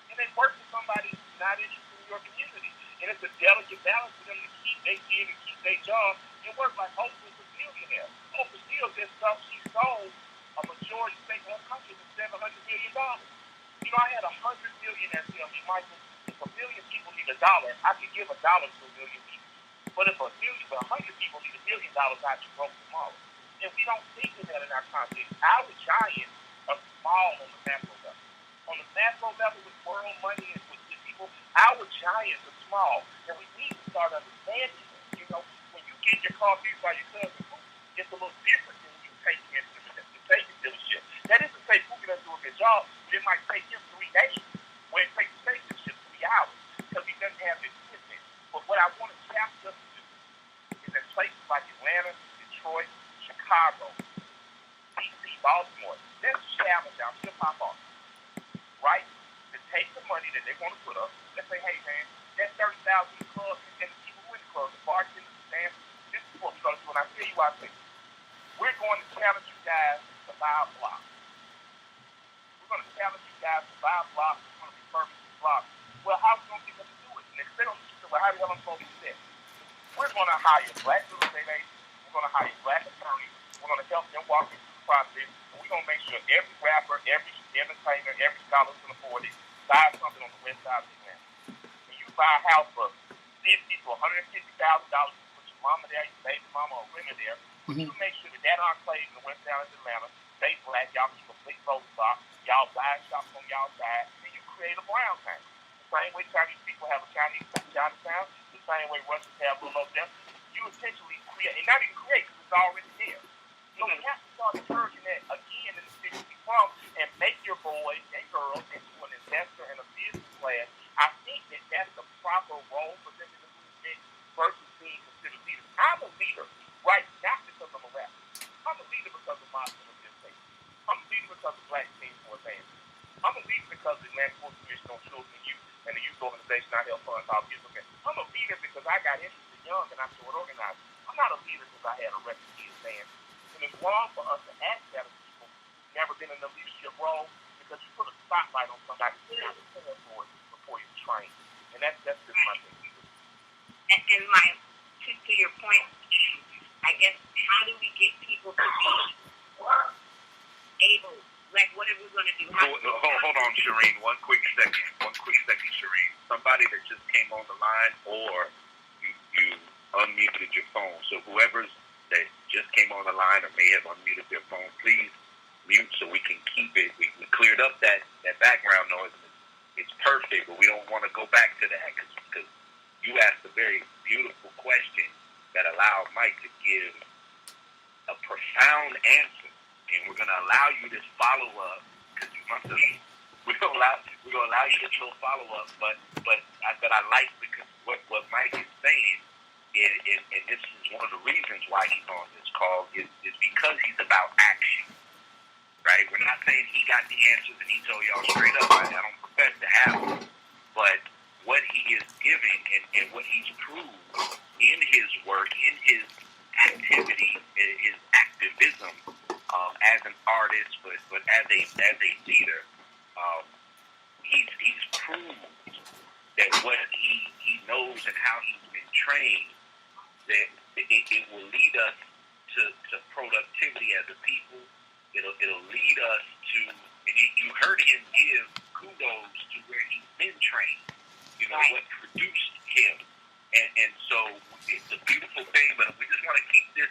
And they work with somebody who's not interested in your community. And it's a delicate balance for them to keep their kid and keep their job and work like Oprah was a billionaire. Oprah still just stuff she sold a majority stake in her company for $700 million. You know, I had 100 millionaires tell me, Michael, if a million people need $1, I can give $1 to a million people. But if 100 people need $1 million, I can broke tomorrow. And we don't think of that in our context. Our giants are small on the macro level. On the macro level with world money and with people, our giants are small. And we need to start understanding that. You know, when you get your car fixed by your cousin, it's a little different than when you take it into the safety dealership. That isn't to say Pookie doesn't do a good job, but it might take him 3 days. Where it takes the safety dealership 3 hours because he doesn't have the equipment. But what I want to challenge us to do is in places like Atlanta, Detroit, Chicago, DC, Baltimore, let's challenge our hip-hop artists, right? To take the money that they want to put up. Let's say, hey, man, that 30,000 in the club and the people who in the club, the bartenders, the dancers, this is what we're going to do. And I tell you what I think. We're going to challenge you guys to buy a block. We're going to challenge you guys to buy a block. We're going to refurbish the block. Well, how are we going to get them to do it? And if they don't do it, well, how the hell am I supposed to do that? We're going to hire black real estate agents. We're going to hire black attorneys. We're going to help them walk through the process. And we're going to make sure every rapper, every entertainer, every scholar who can afford it buys something on the west side of Atlanta. And you buy a house for $50,000 to $150,000. You put your mama there, your baby mama, or women there. You make sure that enclave in the west side of Atlanta stays black. Y'all keep a big road block. Y'all buy shops on y'all side. And you create a brown town. The same way Chinese people have a Chinatown. The same way Russians have a little there. You essentially create, and not even create because it's already there. So we have to start encouraging that again in the city we from and make your boys and girls into an investor and a business class. I think that that's the proper role for them in the movement versus being considered leaders. I'm a leader, right? Not because I'm a rapper. I'm a leader because of my organization. I'm a leader because of Black Teams for Advancement. I'm a leader because of the Atlanta Sports Commission on Children and Youth and the youth organization I help fund called Youth Organization. I'm a leader because I got interested young and I started organizing. I'm not a leader because I had a record deal band. And it's wrong for us to ask that of people who've never been in a leadership role because you put a spotlight on somebody who's not prepared for it before you train. And that's just my thing. And my, to your point, I guess, how do we get people to be able, like, what are we going to do? Hold on, Shireen. One quick second, Shireen. Somebody that just came on the line or you unmuted your phone. So whoever's that just came on the line or may have unmuted their phone, please mute so we can keep it. We cleared up that background noise. It's perfect, but we don't want to go back to that because you asked a very beautiful question that allowed Mike to give a profound answer. And we're going to allow you this follow-up because you must have. We're going to allow you this little follow-up, but I like because what Mike is saying, and this is one of the reasons why he's on this call, is because he's about action, right? We're not saying he got the answers and he told y'all straight up. I don't profess to have them, but what he is giving and what he's proved in his work, in his activity, in his activism as an artist, but as a leader, he's proved that what he knows and how he's been trained, that it will lead us to productivity as a people. It'll lead us to, and you heard him give kudos to where he's been trained. You know, what produced him. And so it's a beautiful thing, but we just want to keep this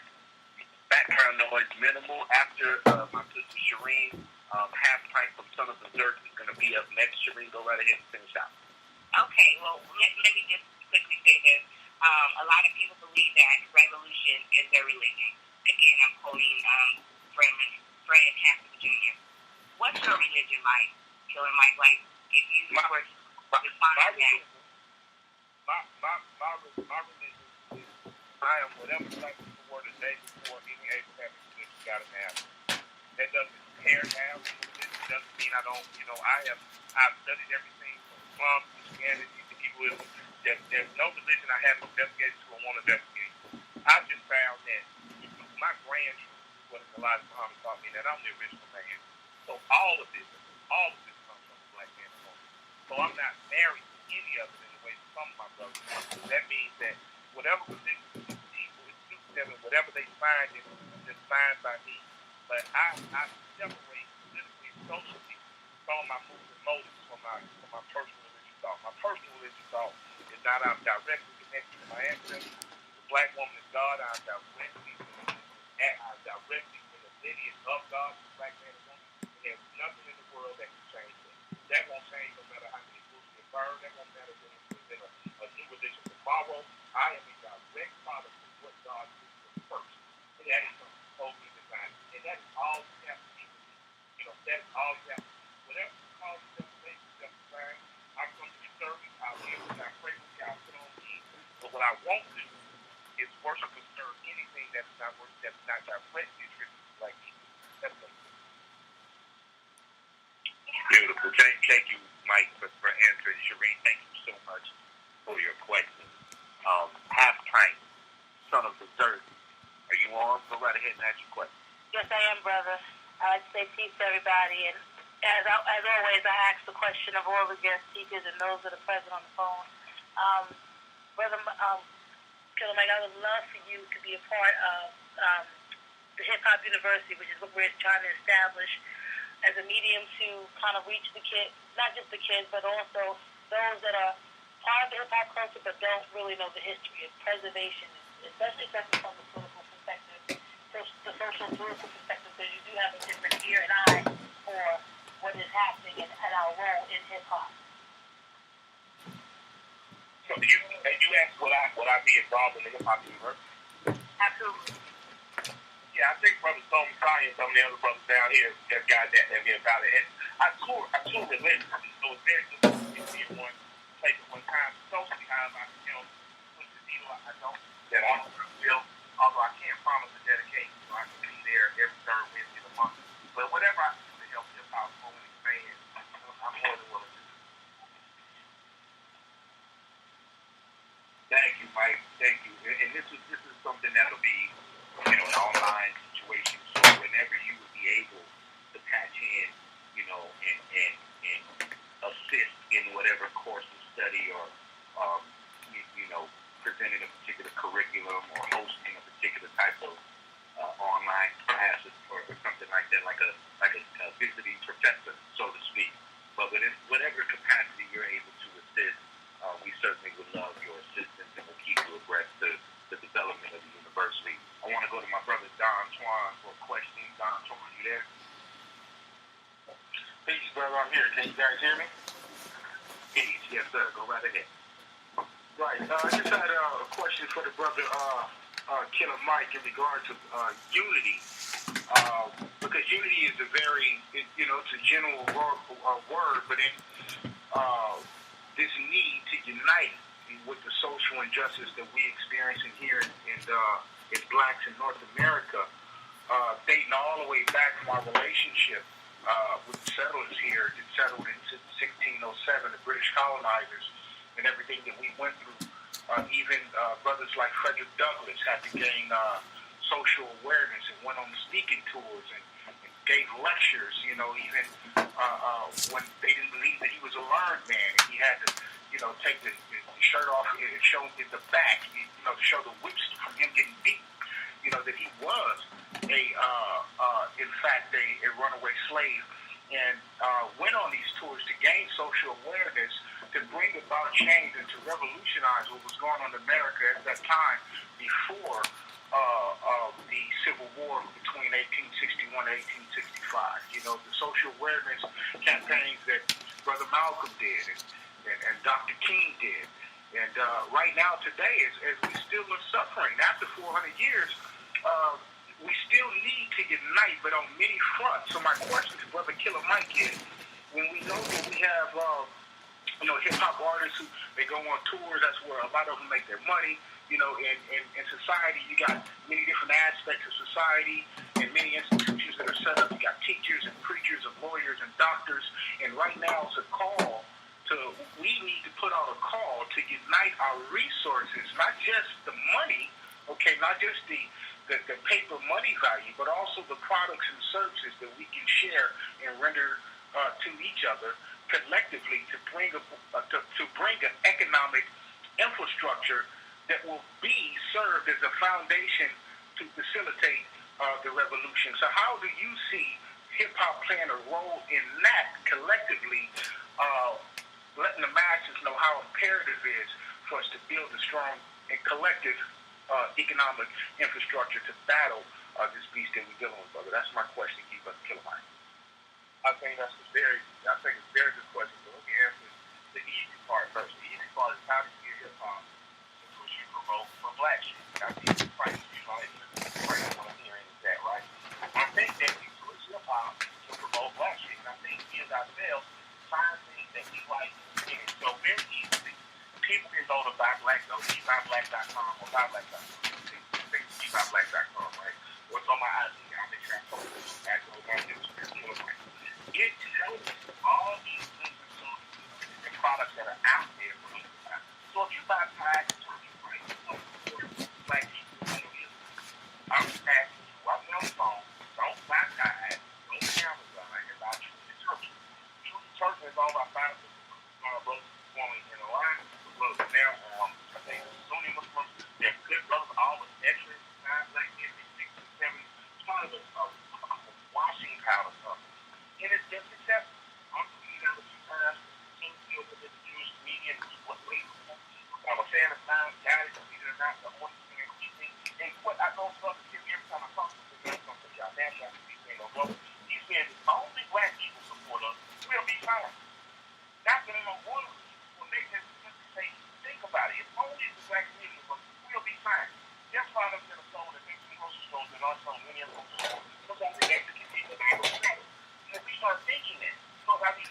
background noise minimal. After my sister Shireen, Half Pint from Son of Berserk is going to be up next. Shireen, go right ahead and finish out. Okay, well, let me just quickly say this. A lot of people believe that revolution is their religion. Again, I'm quoting Fred Hampton Jr. What's your religion, Mike? Killer Mike, like, if you were to define that. My religion is I am whatever type of the word the day before any Abrahamic religion got to have. That doesn't compare now. It doesn't mean I don't, I've studied everything from Islam, Christianity, to Hinduism. There's no religion I haven't investigated to or want to investigate. I've just found that my grand truth is what Elijah Muhammad taught me, that I'm the original man. So all of this comes from a black man and woman. So I'm not married to any of it in the way some of my brothers want to. That means that whatever position people suits them and whatever they find is fine by me. But I separate politically and socially some of my moves and motives from my personal religious thought. My personal religious thought is not I'm directly connected to my ancestors. The black woman is God. I'm directly in the lineage of God, the black man and woman. And there's nothing in the world that can change that. That won't change no matter how many books get burned. That won't matter within a new religion tomorrow. I am a direct product of what God did first. And that is something totally designed. And that is all you have to be. That is all you have to do. Whatever you call yourself, make yourself fine. I'm going to be serving. I'll live with you. I'll pray with you. I'll put on me. But what I won't do is worship and serve anything that's not directly attributed to black people. That's what Beautiful. Thank you, Mike, for answering. Shireen, thank you so much for your question. Half pint, son of dessert. Are you on? Go right ahead and ask your question. Yes, I am, brother. I'd say peace to everybody. And as always, I ask the question of all the guest speakers and those that are present on the phone. Brother Killer Mike, I would love for you to be a part of the Hip Hop University, which is what we're trying to establish as a medium to kind of reach the kids, not just the kids, but also those that are part of the hip hop culture but don't really know the history of preservation, especially from the political perspective, the social political perspective, because you do have a different ear and eye for what is happening and our role in hip hop. So you asked would I be involved in the Hip Hop University? Absolutely. Yeah, I think Brother Stone Messiah and some of the other brothers down here have got that and been about it. And I tour religiously, so it's very difficult to be in one place at one time. Socially, however, push the needle, I don't that I will. Although I can't promise a dedication, so I can be there every third Wednesday of the month. But whatever I do to help hip hop grow and expand, I'm more than willing to do. Thank you, Mike. Thank you. And this is something that'll be, an online situation. So whenever you will be able to patch in, and assist in whatever course of study or, presenting a particular curriculum or hosting a particular type of online classes or something like that, like a visiting professor, so to speak. But within whatever capacity you're able to assist, we certainly would love your assistance and will keep you abreast to the development of the university. I want to go to my brother Don Twan for a question. Don Twan, you there? Peace, brother. I'm here. Can you guys hear me? Peace. Yes, sir. Go right ahead. Right. I just had a question for the brother Killer Mike in regard to unity. Because unity is it's a general word, but this need to unite with the social injustice that we experiencing here in blacks in North America, dating all the way back from our relationship with the settlers here, that settled in 1607, the British colonizers, and everything that we went through. Even brothers like Frederick Douglass had to gain social awareness and went on speaking tours and gave lectures, even when they didn't believe that he was a learned man, and he had to, take the shirt off and show in the back, to show the whips from him getting beat, that he was in fact, a runaway slave, and went on these tours to gain social awareness, to bring about change and to revolutionize what was going on in America at that time before the Civil War between 1861 and 1865. The social awareness campaigns that Brother Malcolm did and Dr. King did. And right now, today, as we still are suffering, after 400 years, we still need to unite, but on many fronts. So my question to Brother Killer Mike is, when we know that we have, hip-hop artists who, they go on tours, that's where a lot of them make their money. In society, you got many different aspects of society and many institutions that are set up. You got teachers and preachers and lawyers and doctors. And right now, it's a call we need to put out a call to unite our resources, not just the money, okay, not just the the paper money value, but also the products and services that we can share and render to each other collectively to bring an economic infrastructure that will be served as a foundation to facilitate the revolution. So how do you see hip-hop playing a role in that collectively, letting the masses know how imperative it is for us to build a strong and collective economic infrastructure to battle this beast that we're dealing with, brother? That's my question. Keep up, Kilometer. I think it's a very good question. So let me answer the easy part first. The easy part is how do you get hip hop to push and promote for black shit? I think the price you know, it's what I'm hearing is that, right? I think that we push hip hop to promote black shit. And I think we as ourselves find things that we like in it. So very easily, people can go to buyblack.com or buyblack.com. Buyblack.com, right? What's on my ID? I'll make sure I post it. It tells you all these things and products that are out there for you to buy. So if you buy Tide detergent, right? Black people, I'm just asking you, while you're on the phone, don't buy Tide, go to Amazon and buy True Detergent. True Detergent is all about finding brothers performing in a line. Brothers now, I think Sunni Muslims, they're good brothers, all the extras, black kids, 60, 70, part of a washing powder stuff. And it's been successful. I'm seeing it a few times. Team field with the Jewish media, what way I'm a fan of mine, guys, believe it or not, the only thing and what I know from the kid every time I talk to him, something y'all national saying no go. He said if only black people support us, we'll be fine. Not that I'm one will make them say, think about it. If only the black community was, we'll be fine. There's products that are sold at big grocery stores that aren't sold many of them. Sometimes we have to get people to go back. And we start thinking that, so I need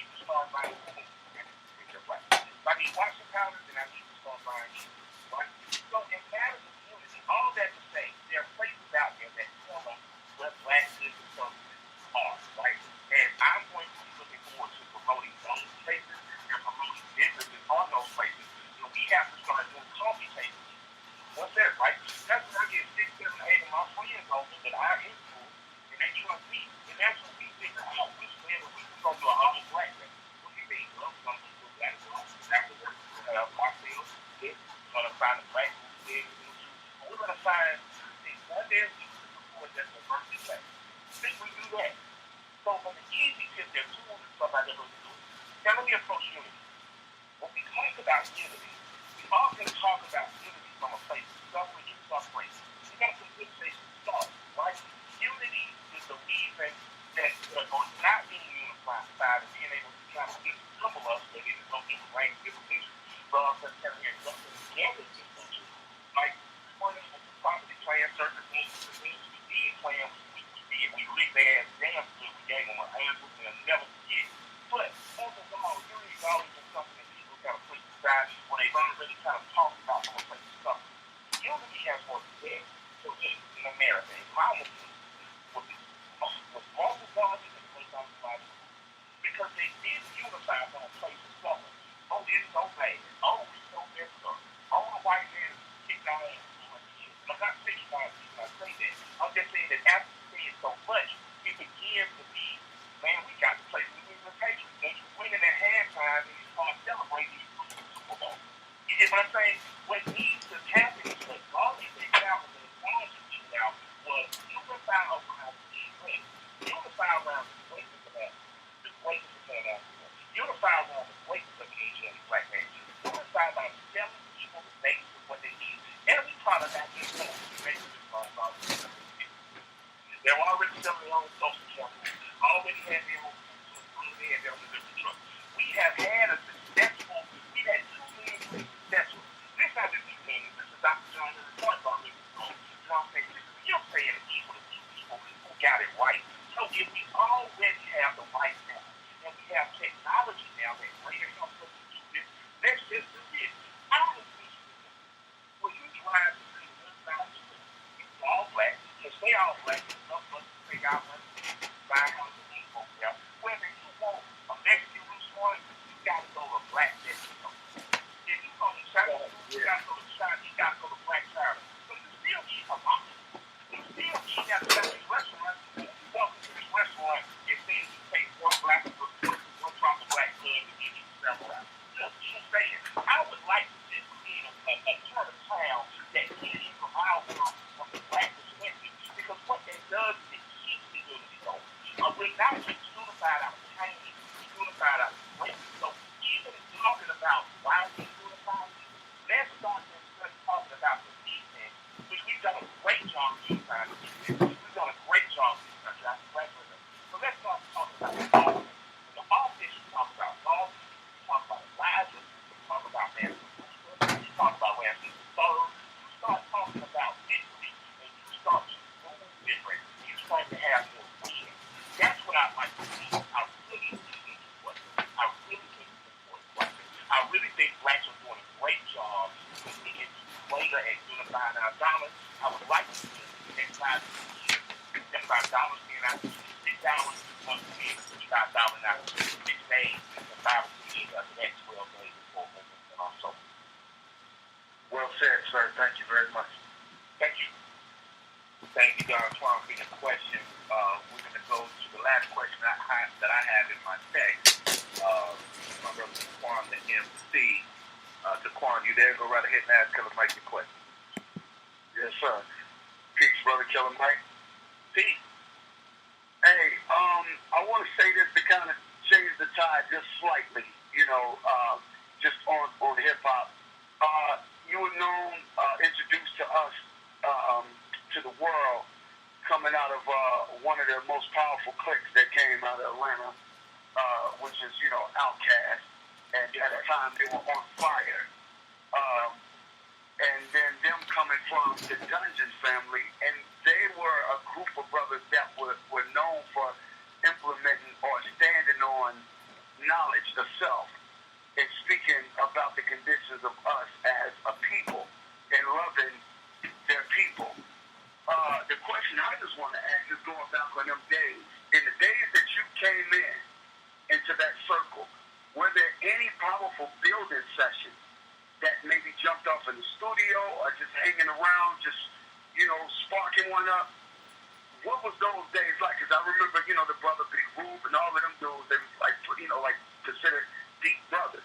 to start buying food. I need washing powders, and I need to start buying shoes. Right? So in matters of unity, all that to say, there are places out there that tell us what black business services are, right? And I'm going to be looking forward to promoting those places and promoting businesses on those places. You know, we have to start doing coffee tables. What's that, right? That's when I get 6, 7, 8 of my friends over that I influence, and they trust me. And that's when we figure out which way we can go to an all black thing. What do you mean? Well, we're going to do black stuff. That's what myself did. We're going to find a black food. We're going to find one day a week to support that diversity thing. Think we do that. So from the easy tip, there are 200 stuff I never do. Now let me approach unity. When we talk about unity, we often talk about unity from a place of suffering and suffering. We got some good places to start, right? Unity is the reason that on not being unified and being able to kind of disassemble us, that it is no different range, different issues, rather than having a something together distinction. Like, one of the property plan certain things, the things we did plan, we licked their ass damn good, we gave them an answer, and they'll never forget. But overall, unity has always been something that people kind of put aside when they've already kind of talked about from a place of stuff. Unity has worked there. So in America, in my opinion, with multiple qualities and place on the because they did unify from a place of suffering. Oh, it's so bad. Oh, it's so messed up. Oh, the white man kicked our ass. I'm not saying why I say that. I'm just saying that after saying so much, it begins to be, man, we got to play with limitations. When you win in at halftime and you start celebrating, you lose the Super Bowl. You get what I'm saying? What needs to happen is that all these things out and the laws that came out was unify around the strength. Unify around the greatness of that. The greatness of that. Unify around the MC. Daquan, you there? Go right ahead and ask Killer Mike your question. Yes, sir. Peace, brother Killer Mike. Peace. Hey, I want to say this to kind of change the tide just slightly, just on hip-hop. You were known, introduced to us, to the world, coming out of one of the most powerful cliques that came out of Atlanta, which is, Outkast. And at the time, they were on fire. And then them coming from the Dungeon family, and they were a group of brothers that were known for implementing or standing on knowledge of self and speaking about the conditions of us as a people and loving their people. The question I just want to ask is going back on them days. In the days that you came into that circle, were there any powerful building sessions that maybe jumped off in the studio or just hanging around, just, sparking one up? What was those days like? Because I remember, the brother Big Rube and all of them dudes, they was like considered deep brothers.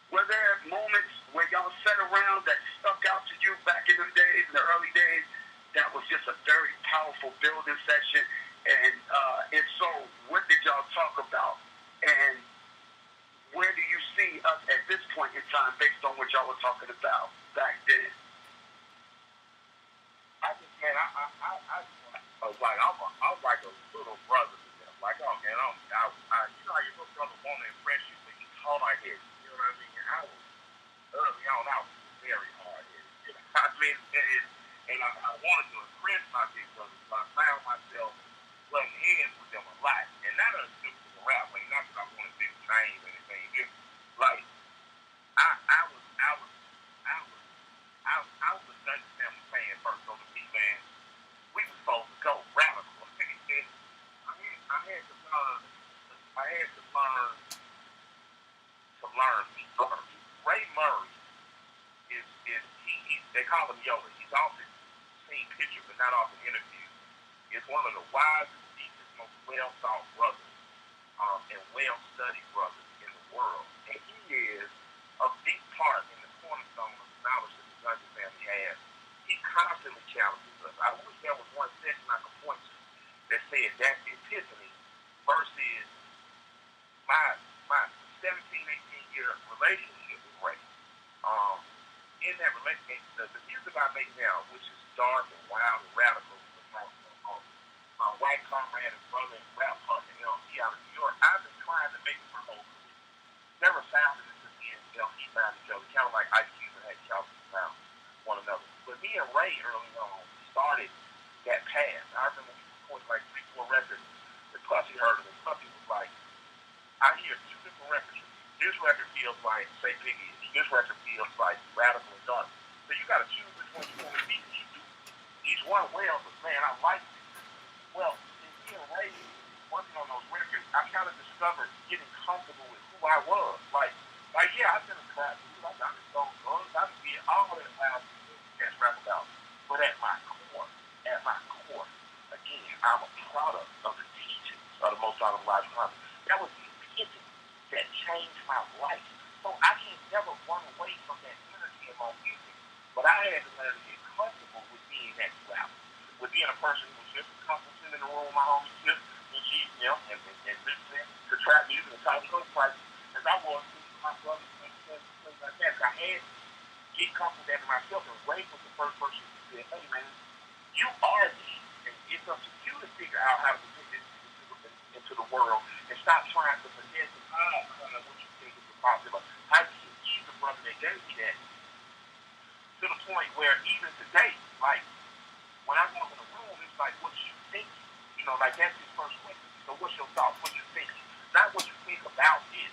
Were there moments where y'all sat around that stuck out to you back in them days, in the early days, that was just a very powerful building session? And if so, what did y'all talk about? And where do you see us at this point in time based on what y'all were talking about back then? I'm like a little brother to them. Like, oh man, how your little brother want to impress you, but you tall like this. You know what I mean? I was early on, I was very hard headed. I mean, and I wanted to impress my big brothers, but I found myself butting heads with them a lot. And not a simple rap, like not that I wanted to change anything. Just like I was a Dungeon Family fan first on the beat, man. We were supposed to go radical. I had to learn. Ray Murray is they call him Yoda. He's often seen pictures but not often interviewed. He's one of the wisest, deepest, most well-thought brothers and well-studied brothers in the world. And he is a big part in the cornerstone of the knowledge that the Dungeon family has. He constantly challenges us. I wish there was one session I could point to that said that's the epiphany versus my 17, 18-year relationship with Ray. In that relationship, the music I make now, which is dark and wild and radical, my white comrade and brother and rap partner, he out of New York, I've been trying to make it my whole career. Never found it until the end. He found each other, kind of like Ice Cube and had Calvin found one another. But me and Ray early on started that path. I remember we recorded like 3-4 records. The Puffy heard of it. Puffy was like, I hear 2 different records. This record feels like, say, Biggie. This record feels like radical and dark. So you got to choose which one you want to be. Each one well, but man, I like it. Well, in me and Ray working on those records, I kind of discovered getting comfortable with who I was. Like yeah, I've been a class. Like I just don't know. I can be all that loud and rap about. But at my core, again, I'm a product of the teachings of the Most Honorable Elijah Muhammad. That was the epiphany that changed my life. So I can never run away from that energy in my music. But I had to learn to get comfortable with being that rapper, with being a person who was just comfortable sitting in the room with my homie Chip and G, and listening to trap music and talking to prices as I was with my brothers and things like that. I had to get comfortable with myself, and Ray was the first person who said, hey man, you are me, and it's up to you to figure out how to put this into the world and stop trying to forget the time what you think is possible. How do you ease the brother that gave me that to the point where even today, like when I walk in the room, it's like what you think, like that's his first question. So what's your thoughts? What you think? Not what you think about it,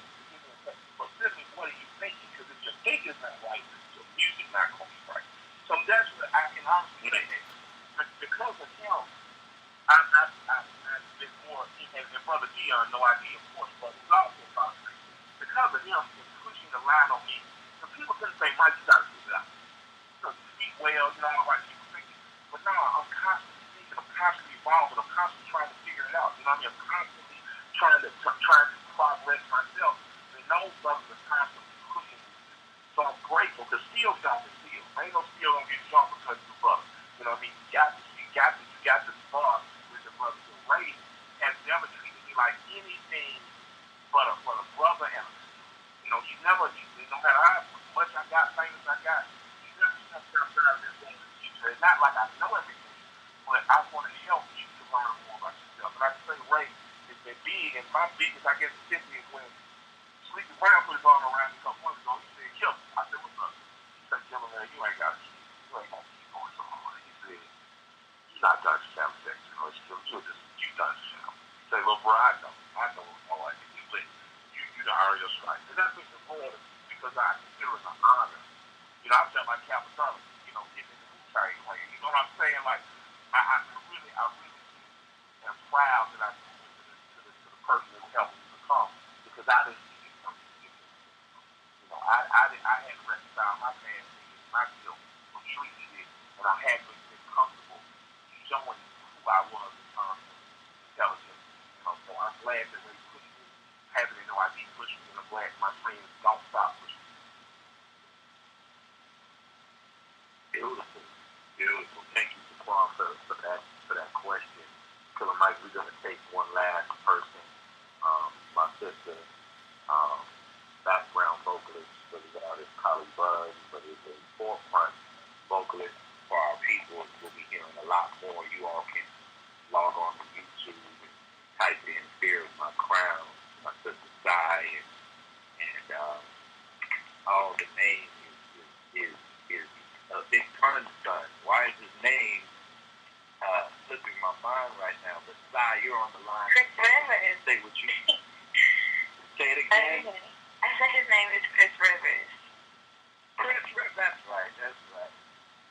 but simply what are you thinking? Because if your thinking is not right, your music not going to be right. So that's what I can honestly say that because of him, I've been more, and Brother Dion, no idea, of course, but it's also possible. Because of him, and pushing the line on me, so people couldn't say, Mike, you got to do that. You speak well, I don't know why people think it. But now I'm constantly thinking, I'm constantly evolving, I'm constantly trying to figure it out. I'm constantly trying to progress myself. And those brothers are constantly pushing shot the steel. Ain't no steel gonna get sharp because you brother. You know what I mean? You got to spar with the brother. So Ray has never treated me like anything but a brother and a sister. You know, no matter how much I got, famous I got, you never got this thing in the future. It's not like I know everything, but I want to help you to learn more about yourself. And I say Ray is that big, and my biggest, I guess, epiphany is when Sleepy Brown put his arm around me a couple months ago. He said, "Kill." I said, "What's up?" He said, "Killer, man, you ain't got to keep going so hard." He said, "You're not done sound sex, you know, you done sound." He said, "Well, bro, I know all I can do, but you done earned your stripes." And that's what's important because I consider it an honor. You know, I felt like Capital, you know, getting in the Wu-Tang Clan. You know what I'm saying? Like, I really am proud that I to the person who helped me become because I didn't see it coming. You know, I had to reconcile my past and my guilt from treating it, and I had to get comfortable showing who I was in terms of intelligence. You know, so I'm glad that they pushed me, having to know I keep pushing me, and I'm glad my friends don't stop pushing me. Beautiful. Thank you, Shaquan, for that question. Killer Mike, we're gonna take one last person. My sister, background vocalist, but he's out his Collie Buzz, but he's a forefront vocalist for our people. We'll be hearing a lot more. You all can log on to YouTube and type in "Fear is My Crown," my sister Sai, and all the name is a big Pun son. Why is his name slipping my mind right now? But Sai, you're on the line. Chris Rivers. Say what you say it again. I said his name is Chris Rivers. Chris Rivers. That's right.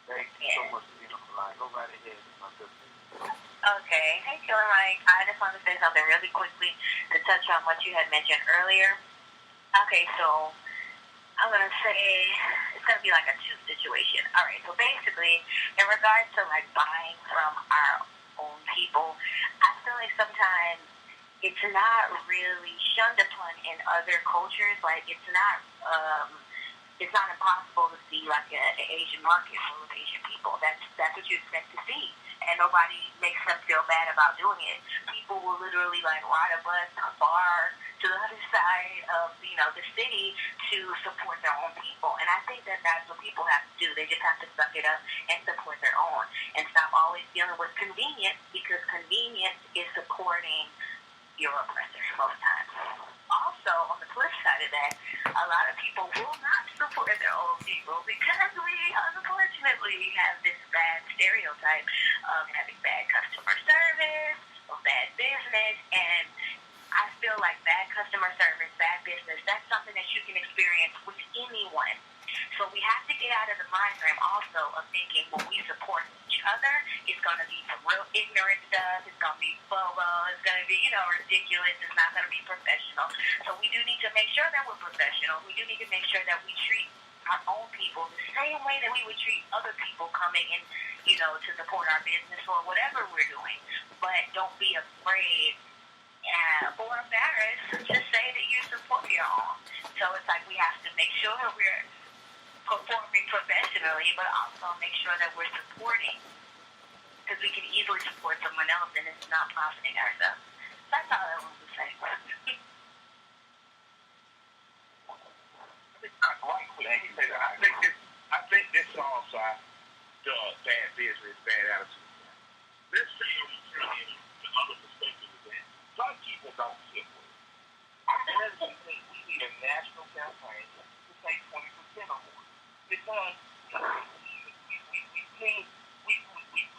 Thank you so much for being on the line. Go right ahead, my sister. Okay. Hey, Killer Mike. I just want to say something really quickly to touch on what you had mentioned earlier. Okay, so I'm going to say it's going to be like a two situation. All right, so basically, in regards to like buying from our own people, I feel like sometimes it's not really shunned upon in other cultures. Like it's not impossible to see like an Asian market full of Asian people. That's what you expect to see, and nobody makes them feel bad about doing it. People will literally like ride a bus far to the other side of the city to support their own people, and I think that that's what people have to do. They just have to suck it up and support their own, and stop always dealing with convenience, because convenience is supporting your oppressors most times. Also, on the flip side of that, a lot of people will not support their own people because we unfortunately have this bad stereotype of having bad customer service, of bad business, and I feel like bad customer service, bad business, that's something that you can experience with anyone. So we have to get out of the mind frame also of thinking when we support each other, it's going to be some real ignorant stuff, it's going to be bobo, it's going to be, ridiculous, it's not going to be professional. So we do need to make sure that we're professional. We do need to make sure that we treat our own people the same way that we would treat other people coming in, to support our business or whatever we're doing. But don't be afraid or embarrassed to say that you support your own. So it's like we have to make sure we're performing professionally, but also make sure that we're supporting, because we can easily support someone else and it's not profiting ourselves. That's all I want to say. I think this solves the bad business, bad attitude. Let's say we turn in the other perspective of that. Some people don't fit with it. I personally think we need a national campaign to take 20% on it. Because we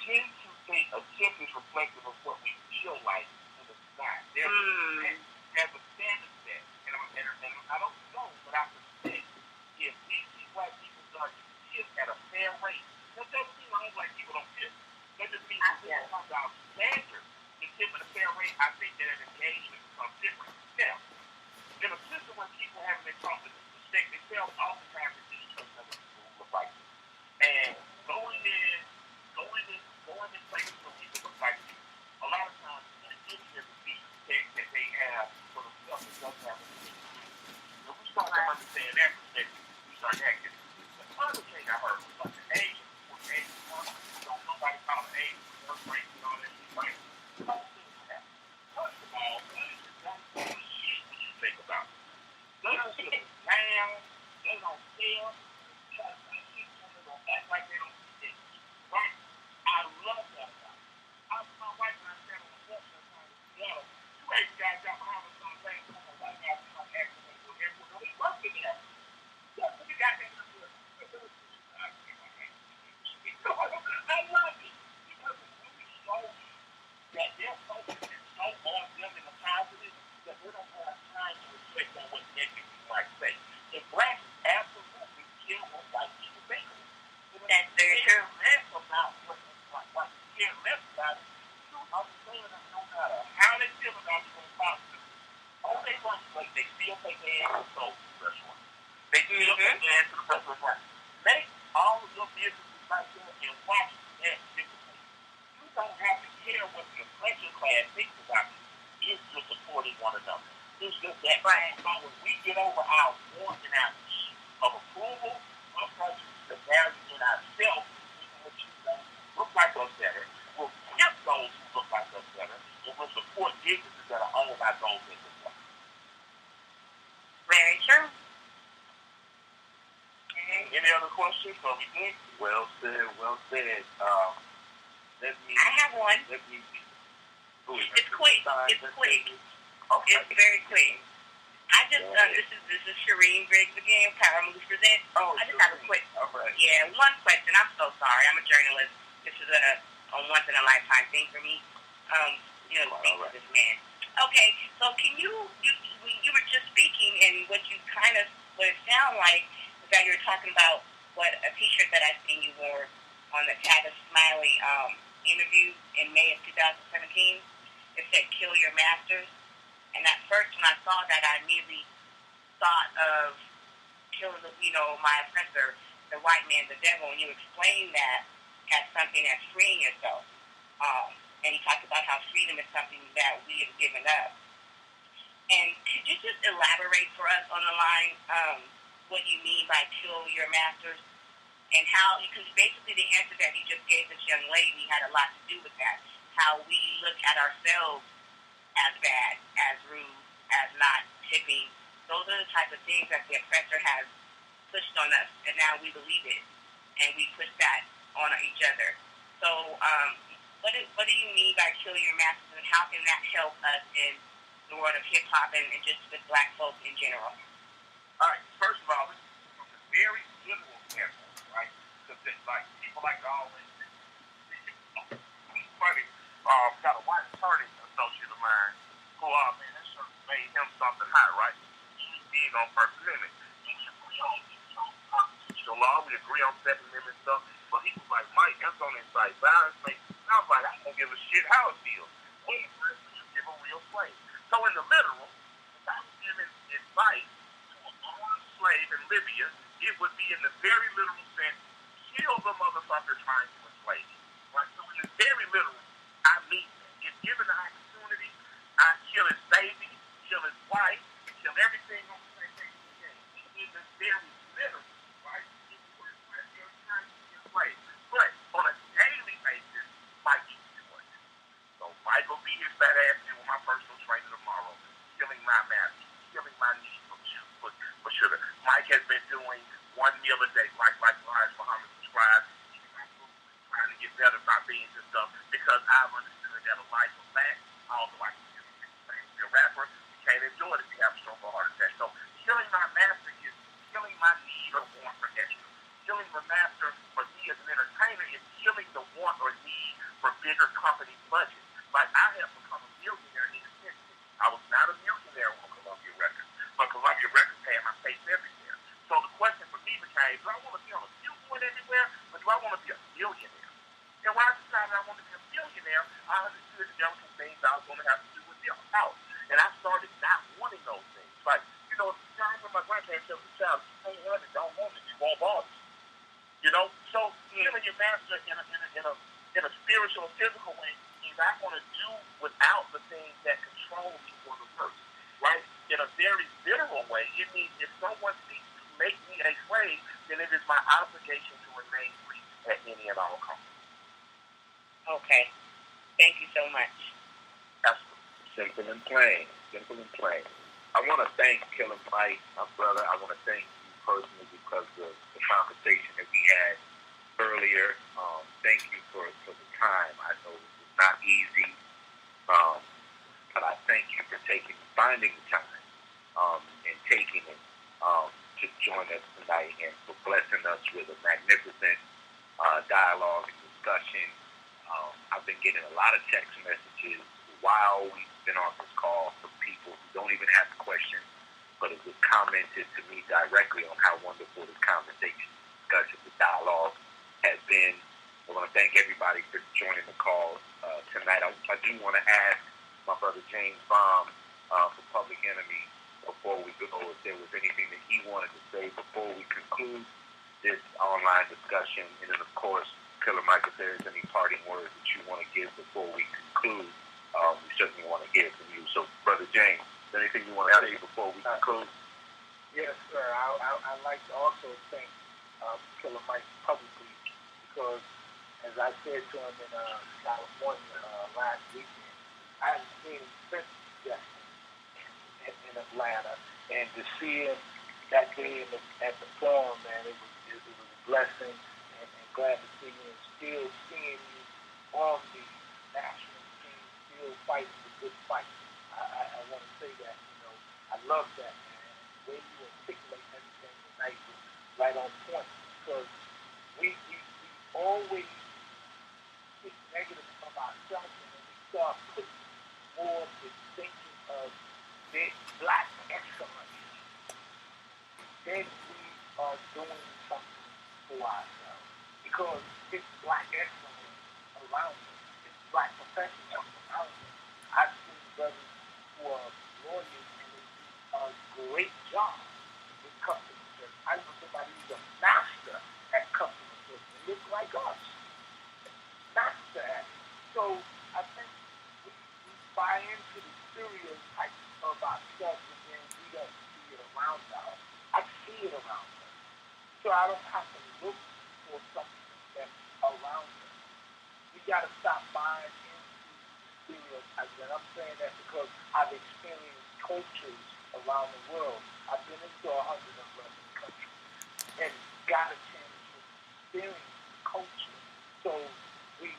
tend to think a tip is reflective of what we feel like, and it's not. There's a standard set, and I don't know, but I suspect if we see black people start to tip at a fair rate, that doesn't mean all black people don't tip. That just means we don't have our standard to tip at a fair rate. I think that an engagement becomes different. Now, in a system where people haven't been taught to respect themselves, oftentimes it's just other people who look like you. And going in places where people look like you, a lot of times it gives you the disrespect that they have for themselves that doesn't have anything to do with it. When we start to understand that perspective, we start acting. The other thing I sensitive now. They don't care. Because I see someone don't act like they don't see it. Right? I love that guy. My wife and I said on the bus sometime in Seattle, two Asian guys got behind us on the lane, and the white guys come acting with everyone. We work together. Yeah, look at that. I love it. Because it really shows that they're focused and so on them in the positive that we don't have time to reflect on what negative we might say. And blacks absolutely kill what white people think. That's very true. Less about what care less about it. You understand that no matter how they feel about you in positive, all they want is like they still take their ass to the soul restaurant. They still take their ass to the restaurant. Make all of your businesses like that and watch that differently. You don't have to care what the oppression class thinks about you. It's just supporting one another. It's just that. Right. So when we get over our want and our need of approval, we'll start to see the value in ourselves, even what you think look like us better. We'll help those who look like us better, and we'll support businesses that are owned by those that look like us. Very true. Any other questions? Are we good? Well said, well said. I have one. It's quick. It's quick. Okay. It's very quick. I just this is Shireen Briggs again, Power Moves Present. I just have a quick one question. I'm so sorry. I'm a journalist. This is a once in a lifetime thing for me. Speak to this man. Okay, so can you were just speaking and what it sounded like was that you were talking about what a T-shirt that I seen you wore on the Tavis Smiley interview in May of 2017. It said "Kill Your Masters," and at first when I saw that, I immediately thought of killing my oppressor, the white man, the devil, and you explained that as something that's freeing yourself. And you talked about how freedom is something that we have given up. And could you just elaborate for us on the line what you mean by kill your masters and how, because basically the answer that you just gave this young lady had a lot to do with that, how we look at ourselves as bad, as rude, as not tipping. Those are the type of things that the oppressor has pushed on us, and now we believe it, and we push that on each other. So what do you mean by kill your masters, and how can that help us in the world of hip-hop and just with black folks in general? All right, first of all, this is from a very literal standpoint, right? Because like people like to always funny. Got a white attorney associate of mine who, man, that shirt made him something hot, right? He's big on First Amendment. We agree on constitutional law, we agree on Second Amendment stuff, but he was like, Mike, that's on incite violence. I was like, I don't give a shit how it feels. We give a real slave. So in the literal, if I was giving advice to a born slave in Libya, it would be in the very literal sense, kill the motherfucker trying to enslave you. Right? So in the very literal, I mean that. If given the opportunity, I kill his baby, kill his wife, kill everything on the same thing again. In the very literal, right? But on a daily basis, Mike eats choice. So Mike will be his fat ass with my personal trainer tomorrow, killing my master, killing my need for sugar. Mike has been doing one meal a day, like Muhammad prescribed, trying to get better by beans and stuff, because I've understood that a life of lack, although I can be a rapper, you can't enjoy it if you have a stroke or heart attack. So killing my master is killing my need or want for extra. Killing the master for me as an entertainer is killing the want or need for bigger company budgets. Like, I have become a millionaire independently. I was not a millionaire on Columbia Records, but Columbia Records had my face everywhere. So the question for me became, do I want to be on a billboard everywhere, or do I want to be a millionaire? And when I decided I wanted to be a millionaire, I understood that there were some things I was going to have to do with the house. And I started not wanting those things. Like, I remember my grandparents telling the child, you can't have it, don't want it, you won't bother. So killing your master in a spiritual and physical way means I'm going to do without the things that control me for the worse, right? In a very literal way, it means if someone seeks to make me a slave, then it is my obligation to remain free at any and all costs. Okay. Thank you so much. Absolutely. Simple and plain. I want to thank Killer Mike, my brother. I want to thank you personally because of the conversation that we had earlier. Thank you for the time. I know it's not easy, but I thank you for finding the time and taking it to join us tonight and for blessing us with a magnificent dialogue and discussion. I've been getting a lot of text messages while we've been on this call from people who don't even have questions, but have just commented to me directly on how wonderful this conversation, discussion, the dialogue has been. I want to thank everybody for joining the call tonight. I do want to ask my brother James Baum for Public Enemy before we go, if there was anything that he wanted to say before we conclude this online discussion. And then, of course, Killer Mike, if there is any parting words that you want to give before we conclude, we certainly want to hear from you. So, Brother James, is there anything you want to say before we conclude? Yes, sir. I'd like to also thank Killer Mike publicly because, as I said to him in California last weekend, I haven't seen him since yesterday in Atlanta, and to see him that day at the forum, man, it was a blessing, and glad to see you and still seeing you on the national team, still fighting the good fight. I want to say that, I love that, man. The way you articulate everything tonight was right on point, because we always think negative of ourselves, and when we start putting more of the thinking of the black excellence, then we are doing something for ourselves. Because it's black excellence around us. It's black professionals around us. I've seen brothers who are lawyers and they do a great job with customer service. I know somebody who's a master at customer service. They look like us. Master at it. So I think we buy into the stereotypes of ourselves and then we don't see it around us. I see it around us. So I don't have to look for something that's around us. We got to stop buying into stereotypes. And I'm saying that because I've experienced cultures around the world. I've been into 111 countries and got a chance to experience culture. So we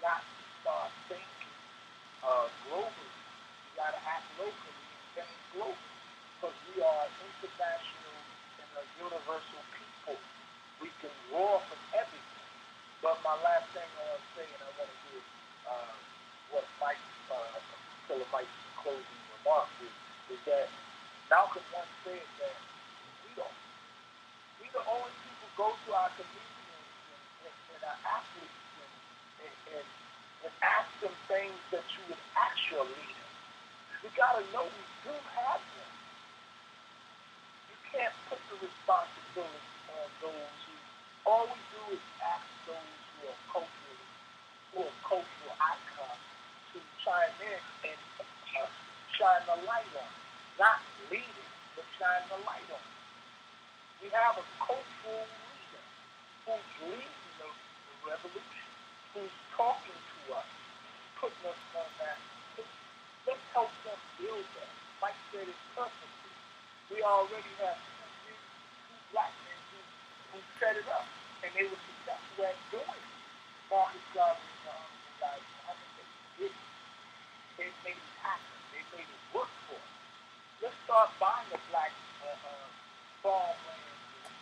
got to start thinking globally. We got to act locally and think globally. Because we are international and a universal people. We can draw from everything. But my last thing I want to say, and I want to do what Killer Mike's closing remarks is that Malcolm once said that we the only people go to our comedians and our athletes and ask them things that you would ask your leader. We got to know we do have them. You can't put the responsibility on those who all we do is ask those who are cultural icons to chime in and shine the light on. Not lead it, but shine the light on. We have a cultural leader who's leading the revolution, who's talking to us, putting us on that. Let's help them build that. Mike said it perfectly. We already have two black men who set it up, and they were successful at doing it. Marcus Garvey and the guys, I think they did it. They made it happen. They made it work for us. Let's start buying the black farmland and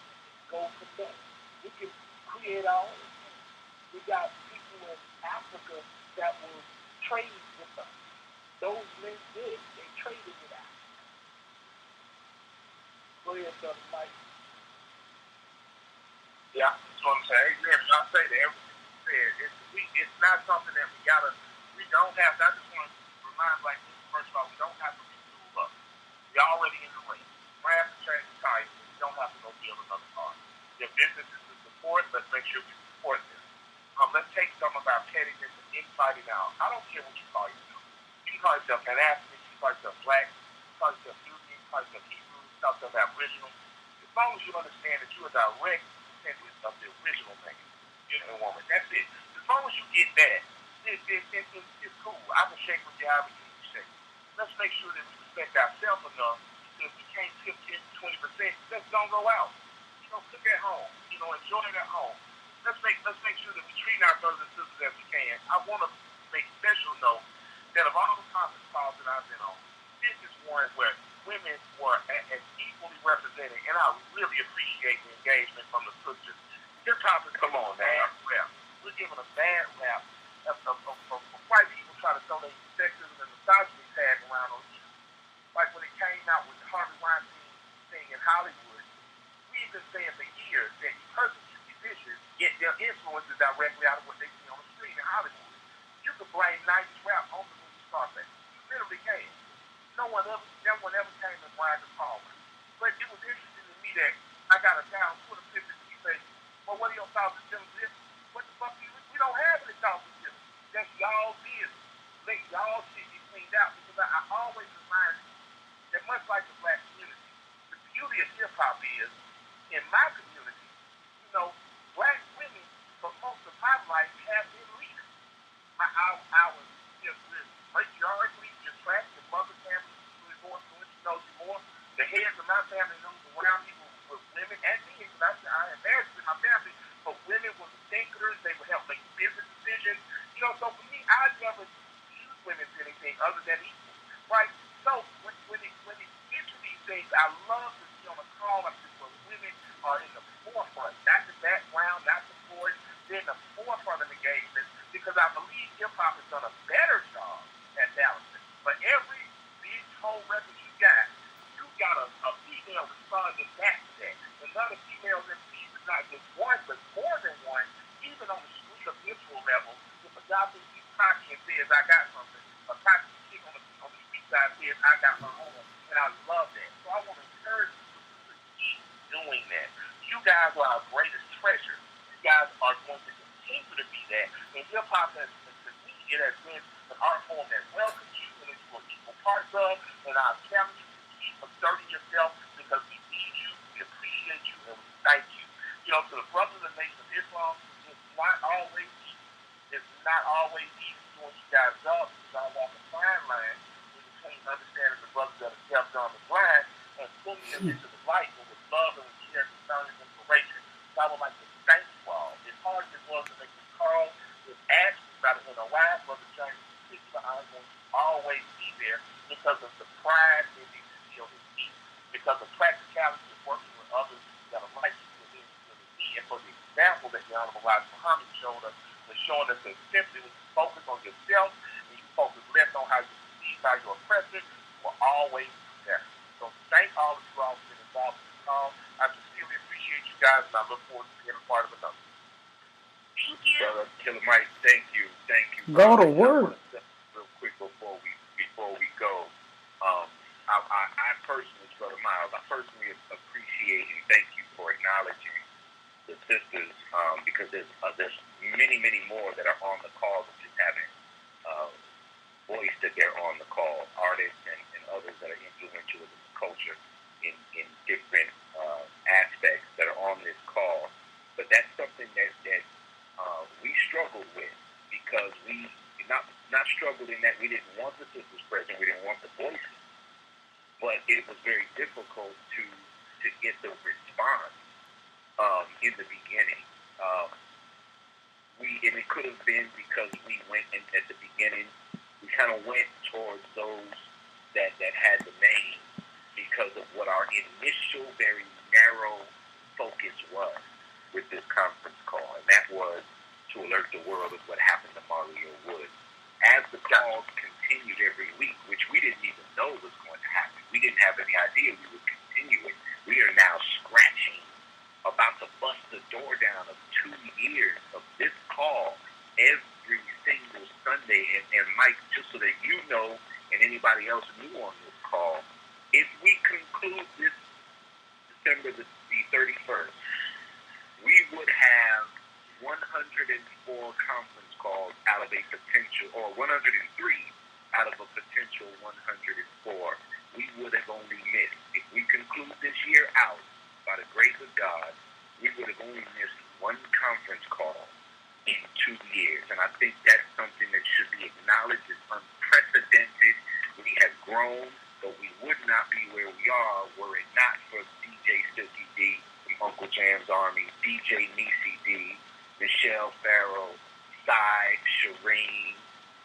go from there. We can create our own thing. We got people in Africa that will trade with us. Those men did. They traded with Africa. Go ahead, Brother Mike. Yeah, I just want to say, amen. And I say that everything you said, it's not something that we don't have to. I just want to remind, like, first of all, we don't have to retool up. We're already in the race. We might have to change the tires. We don't have to go build another car. Their businesses to support, let's make sure we support them. Let's take some of our pettiness and infighting out. I don't care what you call yourself. You can call yourself an African, you can call yourself black, you can call yourself Nubian, you can call yourself Hebrew, you can call yourself Aboriginal. As long as you understand that you are direct descendant of the original man and woman. That's it. As long as you get that, it's cool. I can shake with you however you shake. Let's make sure that we respect ourselves enough. If we can't tip 10, 20%, let's don't go out. Cook at home. Enjoy it at home. Let's make sure that we treat our brothers and sisters as we can. I want to make special note that of all the conference calls that I've been on, this is one where women were as equally represented, and I really appreciate the engagement from the sisters. Hip hop is come on bad rap. We're giving a bad rap of white people trying to throw their sexism and misogyny tag around on you. Like when it came out with the Harvey Weinstein thing in Hollywood, we've been saying for years that persecute musicians get their influences directly out of what they see on the screen in Hollywood. You can blame 90s rap on the movie Scarface. You literally can. No one ever came and whined the Palmer. But it was interesting to me that I got a down Twitter picture and he said, well, what are your thoughts on this? What the fuck? We don't have any thoughts on this. That's y'all business. Let y'all shit get cleaned out. Because I always remind you that much like the black community, the beauty of hip hop is, in my community, black women for most of my life have been leaders. I was just matriarchally attracted. Your mother's family was going through it. She knows you more. The heads of my family knows around me were women and men. Because I embarrassed in my family, but women were the thinkers. They would help make business decisions. So for me, I never use women to anything other than equal, right? So when it gets to these things, I love to see on a call like this where women are in the forefront, not the background, not the forward. They're in the forefront of engagement because I believe hip hop has done a better job at balancing. But every big whole record you got a female responding back to that. Another female MC is not just one, but more than one, even on the street of visual level. If a guy thinks he's cocky and says, I got something, a cocky chick on the street side says, I got my own. And I love that. So I want to encourage you to keep doing that. You guys are our greatest treasure. You guys are going to continue to be that. And hip hop has, to me, it has been an art form that welcomes you and it's for equal parts of. And I challenge you to keep asserting yourself because we need you, we appreciate you, and we thank you. To the brothers of the Nation of Islam, it's not always easy doing you guys' job because I walk a fine line between understanding the brothers that are kept on the blind and putting them into the light with love and care, concern, and inspiration. So I would like to thank you all. As hard as it was to make this call, this ask, about to know why, Brother James, in particular, I'm going to always be there because of the pride in the field of peace, because of practicality of working with others that are like you within the and for the example that the Honorable Elijah Muhammad showed us, was showing us that simply when you focus on yourself and you focus less on how you perceive by your oppressor, you will always be there. So thank all of you all for being involved in this call. I sincerely appreciate you guys, and I look forward to being a part of another. Thank you. Brother Killer Mike, thank you. Go to work. Real quick before we go, I personally, Brother Miles, I personally appreciate and thank you for acknowledging the sisters because there's many more that are on the call that just haven't voiced that they're on the call, artists and others that are influential in the culture in different aspects that are on this call. But that's something that we struggled with because we not struggled in that we didn't want the sisters present, we didn't want the voices, but it was very difficult to get the response in the beginning. And it could have been because we went in at the beginning, we kind of went towards those that had the name because of what our initial very narrow focus was with this conference call, and that was to alert the world of what happened to Mario Woods. As the calls continued every week, which we didn't even know was going to happen, we didn't have any idea we would continue it. We are now scratching, about to bust the door down of 2 years of this call every single Sunday. And Mike, just so that you know, and anybody else new on this call, if we conclude this December the 31st, we would have 104 conference calls out of a potential, or 103 out of a potential 104. We would have only missed, if we conclude this year out, by the grace of God, we would have only missed one conference call in 2 years. And I think that's something that should be acknowledged as unprecedented. We have grown. but we would not be where we are were it not for DJ Silky D from Uncle Jam's Army, DJ Niecy D, Michelle Farrow, Cy, Shireen,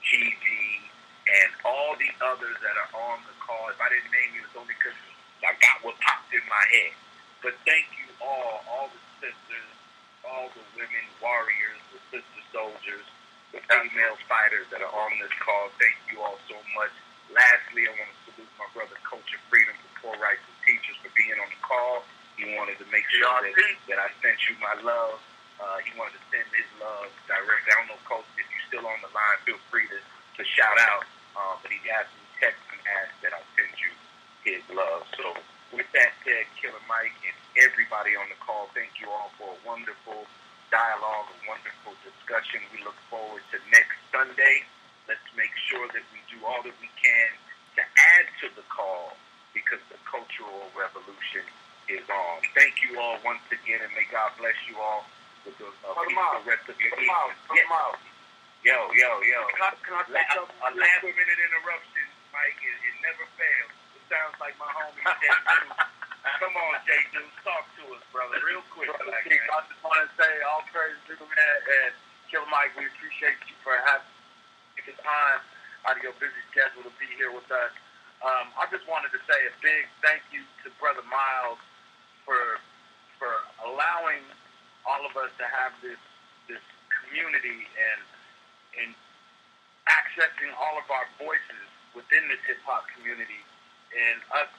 Gigi, and all the others that are on the call. If I didn't name you, it's only because I got what popped in my head. But thank you all the sisters, all the women warriors, the sister soldiers, the female fighters that are on this call. Thank you all so much. Lastly, I want to salute my brother, Coach of Freedom for Poor Rights and Teachers, for being on the call. He wanted to make sure that I sent you my love. He wanted to send his love directly. I don't know, Coach, if you're still on the line, feel free to shout out. But he asked me, text and asked that I send you his love. So with that said, Killer Mike and everybody on the call, thank you all for a wonderful dialogue, a wonderful discussion. We look forward to next Sunday. Let's make sure that we do all that we can to add to the call, because the cultural revolution is on. Thank you all once again, and may God bless you all with the rest of your evening. Yo. Can I say something? A last-minute interruption, Mike. It never fails. It sounds like my homie Jay Deuce. Come on, Jay Deuce. Talk to us, brother, real quick. I just want to say all praise to you, man, and Killer Mike, we appreciate you for having the time out of your busy schedule to be here with us. I just wanted to say a big thank you to Brother Miles for allowing all of us to have this community and accessing all of our voices within this hip hop community, and us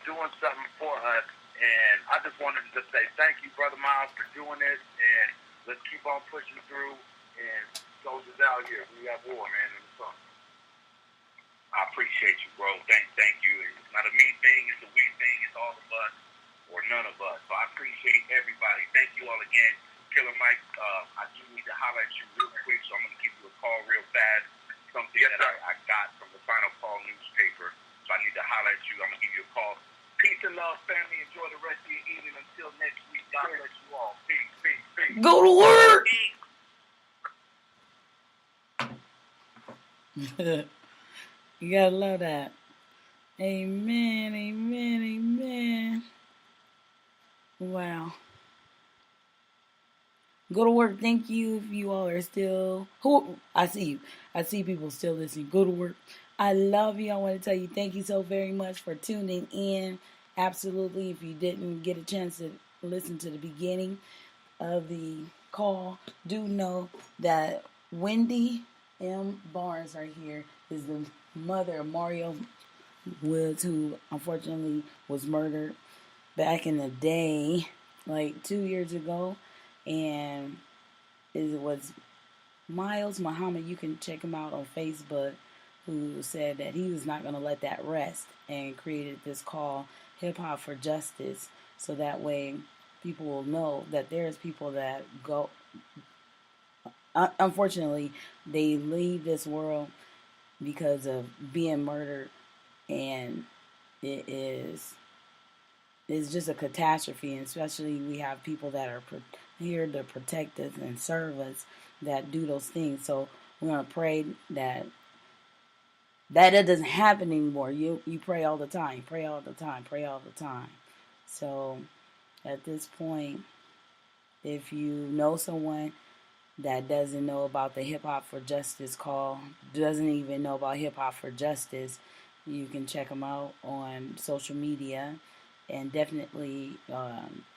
doing something for us. And I just wanted to say thank you, Brother Miles, for doing this, and let's keep on pushing through. And soldiers out here, we got war, man, in the sun. I appreciate you, bro. Thank you. It's not a me thing, it's a we thing. It's all of us or none of us. So I appreciate everybody. Thank you all again. Killer Mike, I do need to holler at you real quick, so I'm going to give you a call real fast. Something that I got from the Final Call newspaper. So I need to holler at you. I'm going to give you a call. Peace and love, family. Enjoy the rest of your evening. Until next week, God bless you all. Peace. Go to work. You gotta love that. Amen. Wow. Go to work. Thank you if you all are still. I see you. I see people still listening. Go to work. I love you. I want to tell you thank you so very much for tuning in. Absolutely. If you didn't get a chance to listen to the beginning of the call, do know that Wendy M. Barnes right here is the mother of Mario Woods, who unfortunately was murdered back in the day, like 2 years ago. And it was Miles Muhammad, you can check him out on Facebook, who said that he was not going to let that rest and created this call, Hip Hop for Justice, so that way people will know that there's people that go, unfortunately, they leave this world because of being murdered, and it's just a catastrophe. And especially we have people that are here to protect us and serve us that do those things. So we're going to pray that doesn't happen anymore. You pray all the time. Pray all the time. So at this point, if you know someone that doesn't know about the Hip Hop for Justice call, doesn't even know about Hip Hop for Justice, you can check them out on social media, and definitely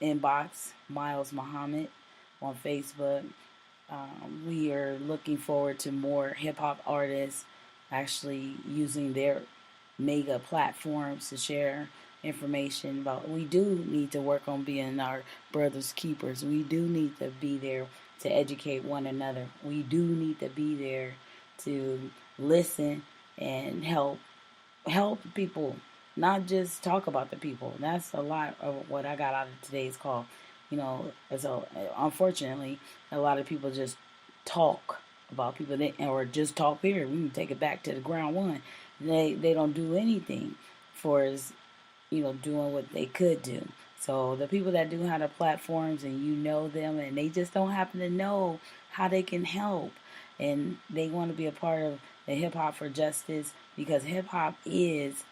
inbox Miles Muhammad on Facebook. We are looking forward to more hip-hop artists actually using their mega platforms to share information about. We do need to work on being our brothers' keepers. We do need to be there to educate one another. We do need to be there to listen and help people, not just talk about the people. That's a lot of what I got out of today's call. So unfortunately, a lot of people just talk about people, or just talk here. We can take it back to the ground one. They don't do anything for us, doing what they could do. So the people that do have the platforms, and you know them, and they just don't happen to know how they can help, and they want to be a part of the Hip Hop for Justice, because hip hop is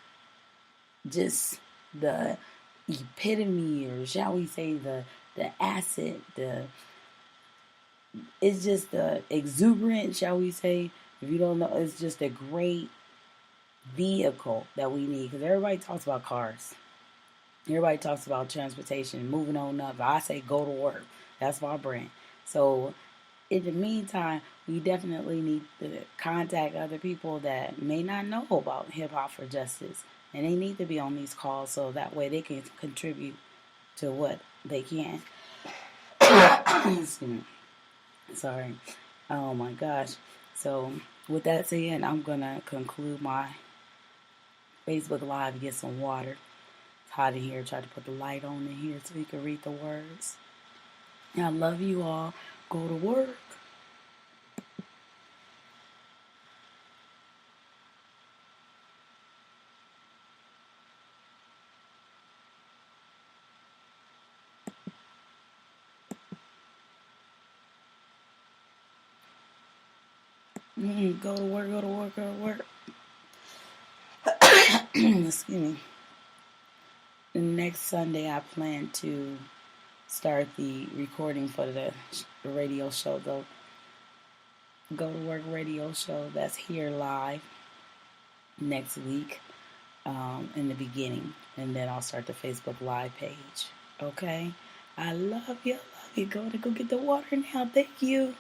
just the epitome, or shall we say the acid, it's just the exuberant, shall we say. If you don't know, it's just a great vehicle that we need, because everybody talks about cars. Everybody talks about transportation, moving on up. I say go to work. That's my brand. So in the meantime, we definitely need to contact other people that may not know about Hip Hop for Justice. And they need to be on these calls so that way they can contribute to what they can. Excuse me. Sorry. Oh my gosh. So with that said, I'm going to conclude my Facebook Live, get some water. It's hot in here. Try to put the light on in here so you can read the words. I love you all. Go to work. Go to work, go to work, go to work. Excuse me. The next Sunday, I plan to start the recording for the radio show, the Go to Work radio show that's here live next week in the beginning. And then I'll start the Facebook Live page. Okay? I love you. I love you. Go get the water now. Thank you.